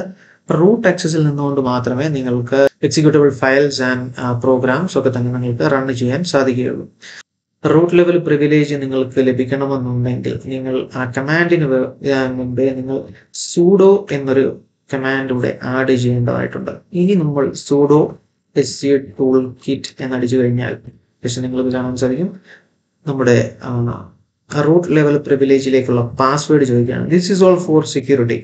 റൂട്ട് എക്സസിൽ നിന്നുകൊണ്ട് മാത്രമേ നിങ്ങൾക്ക് എക്സിക്യൂട്ടബിൾ ഫയൽസ് ആൻഡ് പ്രോഗ്രാംസ് ഒക്കെ തന്നെ നിങ്ങൾക്ക് റൺ ചെയ്യാൻ സാധിക്കുകയുള്ളൂ. റൂട്ട് ലെവൽ പ്രിവിലേജ് നിങ്ങൾക്ക് ലഭിക്കണമെന്നുണ്ടെങ്കിൽ നിങ്ങൾ ആ കമാൻഡിന് മുമ്പേ നിങ്ങൾ sudo എന്നൊരു കമാൻഡ് കൂടെ ആഡ് ചെയ്യേണ്ടതായിട്ടുണ്ട്. ഇനി നമ്മൾ sudo toolkit എന്നടിച്ചു കഴിഞ്ഞാൽ പക്ഷെ നിങ്ങൾക്ക് കാണാൻ സാധിക്കും നമ്മുടെ റൂട്ട് ലെവൽ പ്രിവിലേജിലേക്കുള്ള പാസ്വേഡ് ചോദിക്കുകയാണ്. This is all for security.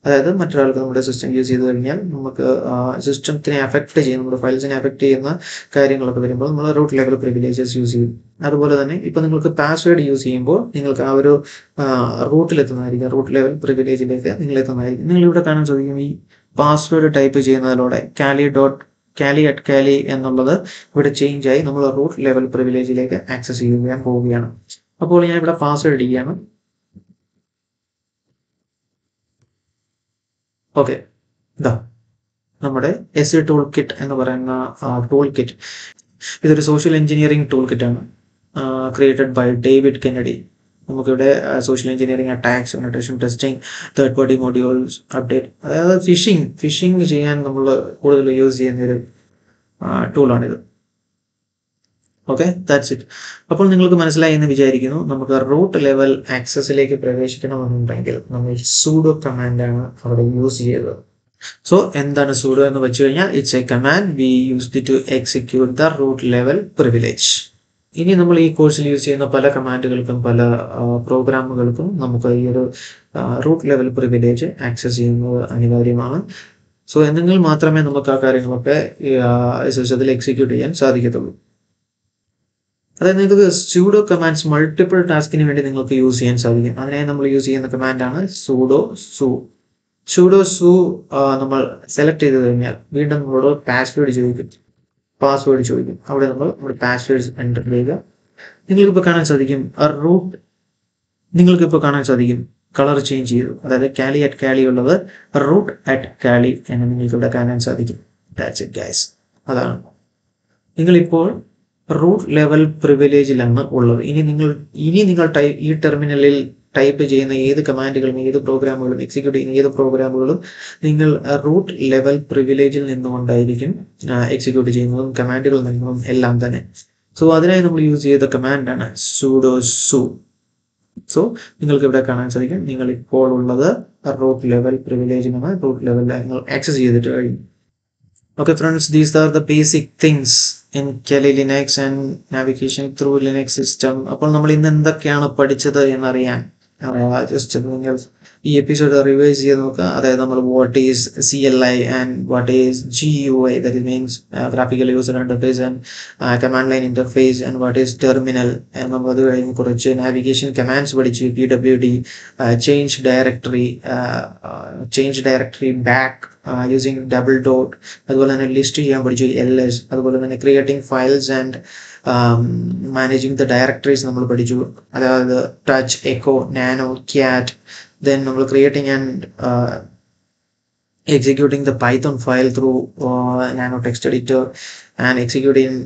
അതായത് മറ്റൊരാൾക്ക് നമ്മുടെ സിസ്റ്റം യൂസ് ചെയ്ത് കഴിഞ്ഞാൽ നമുക്ക് സിസ്റ്റത്തിനെ അഫക്റ്റ് ചെയ്യുന്ന നമ്മുടെ ഫയൽസിനെ അഫക്റ്റ് ചെയ്യുന്ന കാര്യങ്ങളൊക്കെ വരുമ്പോൾ നമ്മൾ റൂട്ട് ലെവൽ പ്രിവിലേജസ് യൂസ് ചെയ്യും. അതുപോലെ തന്നെ ഇപ്പൊ നിങ്ങൾക്ക് പാസ്വേഡ് യൂസ് ചെയ്യുമ്പോൾ നിങ്ങൾക്ക് ആ ഒരു റൂട്ടിലെത്തുന്നതായിരിക്കും, റൂട്ട് ലെവൽ പ്രിവിലേജിലേക്ക് നിങ്ങൾ എത്തുന്നതായിരിക്കും. നിങ്ങൾ ഇവിടെ കാണാൻ സാധിക്കും ഈ പാസ്വേഡ് ടൈപ്പ് ചെയ്യുന്നതിലൂടെ cali എന്നുള്ളത് ഇവിടെ ചേഞ്ച് ആയി നമ്മൾ റൂട്ട് ലെവൽ പ്രിവിലേജിലേക്ക് ആക്സസ് ചെയ്യാൻ പോവുകയാണ്. അപ്പോൾ ഞാൻ ഇവിടെ പാസ്വേഡ് ഇടുകയാണ്. ഓക്കെ, ഇതാ നമ്മുടെ SE ടൂൾ കിറ്റ് എന്ന് പറയുന്ന ടൂൾ കിറ്റ്. ഇതൊരു സോഷ്യൽ എഞ്ചിനീയറിംഗ് ടൂൾ കിറ്റ് ആണ്, ക്രിയേറ്റഡ് ബൈ ഡേവിഡ് കെന്നഡി. നമുക്കിവിടെ social engineering attacks, penetration testing, third party modules update, അതായത് ഫിഷിംഗ് ചെയ്യാൻ നമ്മൾ കൂടുതൽ യൂസ് ചെയ്യുന്ന ഒരു ടൂളാണിത്. Okay, that's it. അപ്പോൾ നിങ്ങൾക്ക് മനസ്സിലായി എന്ന് വിചാരിക്കുന്നു. നമുക്ക് റൂട്ട് ലെവൽ ആക്സസിലേക്ക് പ്രവേശിക്കണമെന്നുണ്ടെങ്കിൽ നമ്മൾ sudo കമാൻഡാണ് അവിടെ യൂസ് ചെയ്തത്. സോ എന്താണ് sudo എന്ന് വെച്ച് കഴിഞ്ഞാൽ it's a command we used to execute the root level privilege. ഇനി നമ്മൾ ഈ കോഴ്സിൽ യൂസ് ചെയ്യുന്ന പല കമാൻഡുകൾക്കും പല പ്രോഗ്രാമുകൾക്കും നമുക്ക് ഈ ഒരു റൂട്ട് ലെവൽ പ്രിവിലേജ് ആക്സസ് ചെയ്യുന്നത് അനിവാര്യമാണ്. സോ എന്നെങ്കിൽ മാത്രമേ നമുക്ക് ആ കാര്യങ്ങളൊക്കെ സിസ്റ്റത്തിൽ എക്സിക്യൂട്ട് ചെയ്യാൻ സാധിക്കത്തുള്ളൂ. അതായത് നിങ്ങൾക്ക് sudo കമാൻഡ്സ് മൾട്ടിപ്പിൾ ടാസ്കിന് വേണ്ടി നിങ്ങൾക്ക് യൂസ് ചെയ്യാൻ സാധിക്കും. അതിനായി നമ്മൾ യൂസ് ചെയ്യുന്ന കമാൻഡാണ് sudo su. നമ്മൾ സെലക്ട് ചെയ്ത് കഴിഞ്ഞാൽ വീണ്ടും നമ്മളോട് പാസ്വേഡ് ചോദിക്കും. അവിടെ നമ്മൾ നമ്മുടെ പാസ്വേഡ് എൻ്റർ ചെയ്യുക. നിങ്ങൾക്കിപ്പോൾ കാണാൻ സാധിക്കും കളർ ചേഞ്ച് ചെയ്തു. അതായത് cali ഉള്ളത് root@cali എന്ന് നിങ്ങൾക്ക് ഇവിടെ കാണാൻ സാധിക്കും. That's it guys. അതാണ് നിങ്ങളിപ്പോൾ റൂട്ട് ലെവൽ പ്രിവിലേജിലാണ് ഉള്ളത്. ഇനി നിങ്ങൾ ഈ ടെർമിനലിൽ ടൈപ്പ് ചെയ്യുന്ന ഏത് കമാൻഡുകളും ഏത് പ്രോഗ്രാമുകളും എക്സിക്യൂട്ട് ചെയ്യുന്ന ഏത് പ്രോഗ്രാമുകളും നിങ്ങൾ റൂട്ട് ലെവൽ പ്രിവിലേജിൽ നിന്നുകൊണ്ടായിരിക്കും എക്സിക്യൂട്ട് ചെയ്യുന്നതും കമാൻഡുകളിൽ നിന്നും എല്ലാം തന്നെ. സോ അതിനായി നമ്മൾ യൂസ് ചെയ്ത കമാൻഡാണ് sudo su. സോ നിങ്ങൾക്ക് ഇവിടെ കാണാൻ സാധിക്കും നിങ്ങൾ ഇപ്പോൾ ഉള്ളത് റൂട്ട് ലെവൽ പ്രിവിലേജിനാണ്. റൂട്ട് ലെവൽ നിങ്ങൾ ആക്സസ് ചെയ്തിട്ട് കഴിഞ്ഞു. Okay friends, these are the basic things in Kali Linux and navigation through Linux system. അപ്പോൾ നമ്മൾ ഇന്ന് എന്തൊക്കെയാണ് പഠിച്ചത് എന്നറിയാൻ ജസ്റ്റ് നിങ്ങൾ ഈ എപ്പിസോഡ് റിവൈസ് ചെയ്ത് നോക്കുക. അതായത് നമ്മൾ what is CLI and what is GUI, that means graphical user interface and command line interface and what is terminal. നമ്മൾ അത് കഴിഞ്ഞ് കുറച്ച് നാവിഗേഷൻ കമാൻഡ്സ് പഠിച്ചു. PWD, change directory back using double dot. അതുപോലെ തന്നെ ലിസ്റ്റ് ചെയ്യാൻ പഠിച്ചു LS. അതുപോലെ തന്നെ creating files and managing the directories നമ്മൾ പഠിച്ചു. അതായത് touch, echo, nano, cat. Then നമ്മൾ creating and executing the python file through nano text editor and executing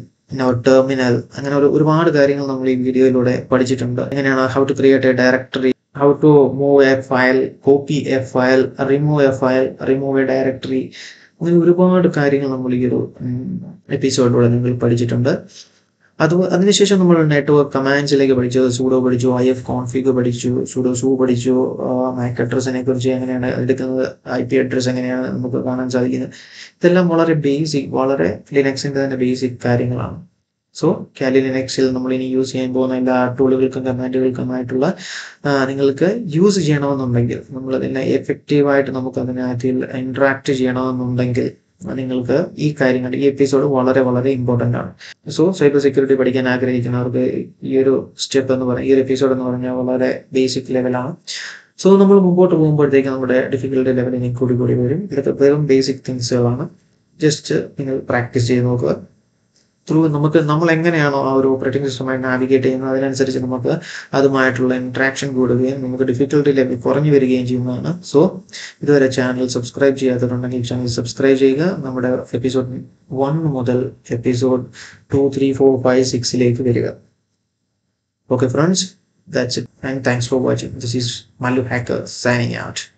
terminal. അങ്ങനെ ഒരുപാട് കാര്യങ്ങൾ നമ്മൾ ഈ വീഡിയോയിലൂടെ പഠിച്ചിട്ടുണ്ട്. എങ്ങനെയാണ് how to create a directory, how to move a file, copy a file, remove a file, remove a directory. അങ്ങനെ ഒരുപാട് കാര്യങ്ങൾ നമ്മൾ ഈ ഒരു എപ്പിസോഡിലൂടെ നിങ്ങൾ പഠിച്ചിട്ടുണ്ട്. അതിനുശേഷം നമ്മൾ നെറ്റ്വർക്ക് കമാൻഡ്സിലേക്ക് പഠിച്ചു. sudo പഠിച്ചു, ifconfig പഠിച്ചു, sudo su പഠിച്ചു, MAC അഡ്രസ്സിനെ കുറിച്ച് എങ്ങനെയാണ് എടുക്കുന്നത്, IP അഡ്രസ് എങ്ങനെയാണ് നമുക്ക് കാണാൻ സാധിക്കുന്നത്. ഇതെല്ലാം വളരെ ബേസിക്, വളരെ ലിനക്സിന്റെ തന്നെ ബേസിക് കാര്യങ്ങളാണ്. സോ Kali ലിനക്സിൽ നമ്മൾ ഇനി യൂസ് ചെയ്യാൻ പോകുന്ന എല്ലാ ടൂളുകൾക്കും കമാൻഡുകൾക്കുമായിട്ടുള്ള നിങ്ങൾക്ക് യൂസ് ചെയ്യണമെന്നുണ്ടെങ്കിൽ, നമ്മളതിനെ എഫക്റ്റീവായിട്ട് നമുക്ക് അതിനകത്ത് ഇന്ററാക്ട് ചെയ്യണമെന്നുണ്ടെങ്കിൽ നിങ്ങൾക്ക് ഈ കാര്യങ്ങൾ, ഈ എപ്പിസോഡ് വളരെ വളരെ ഇമ്പോർട്ടൻ്റ് ആണ്. സോ സൈബർ സെക്യൂരിറ്റി പഠിക്കാൻ ആഗ്രഹിക്കുന്നവർക്ക് ഈ ഒരു സ്റ്റെപ്പ് എന്ന് പറഞ്ഞാൽ, ഈ ഒരു എപ്പിസോഡ് എന്ന് പറഞ്ഞാൽ വളരെ ബേസിക് ലെവലാണ്. സോ നമ്മൾ മുമ്പോട്ട് പോകുമ്പോഴത്തേക്ക് നമ്മുടെ ഡിഫിക്കൽട്ടി ലെവൽ ഇനി കൂടി വരും. ഇതൊക്കെ വെറും ബേസിക് തിങ്സുകളാണ്. ജസ്റ്റ് നിങ്ങൾ പ്രാക്ടീസ് ചെയ്ത് നോക്കുക. നമ്മൾ എങ്ങനെയാണോ ആ ഒരു ഓപ്പറേറ്റിംഗ് സിസ്റ്റമായി നാവിഗേറ്റ് ചെയ്യുന്നത് അതിനനുസരിച്ച് നമുക്ക് അതുമായിട്ടുള്ള ഇന്ററാക്ഷൻ കൂടുകയും നമുക്ക് ഡിഫിക്കൽട്ടി ലെവൽ കുറഞ്ഞു വരികയും ചെയ്യുന്നതാണ്. സോ ഇതുവരെ ചാനൽ സബ്സ്ക്രൈബ് ചെയ്യാത്തതുണ്ടെങ്കിൽ ചാനൽ സബ്സ്ക്രൈബ് ചെയ്യുക. നമ്മുടെ എപ്പിസോഡ് 1 മുതൽ എപ്പിസോഡ് 2, 3, 4, 5, 6 വരിക. Okay friends, that's it. and thanks for watching. This is Malu Hacker signing out.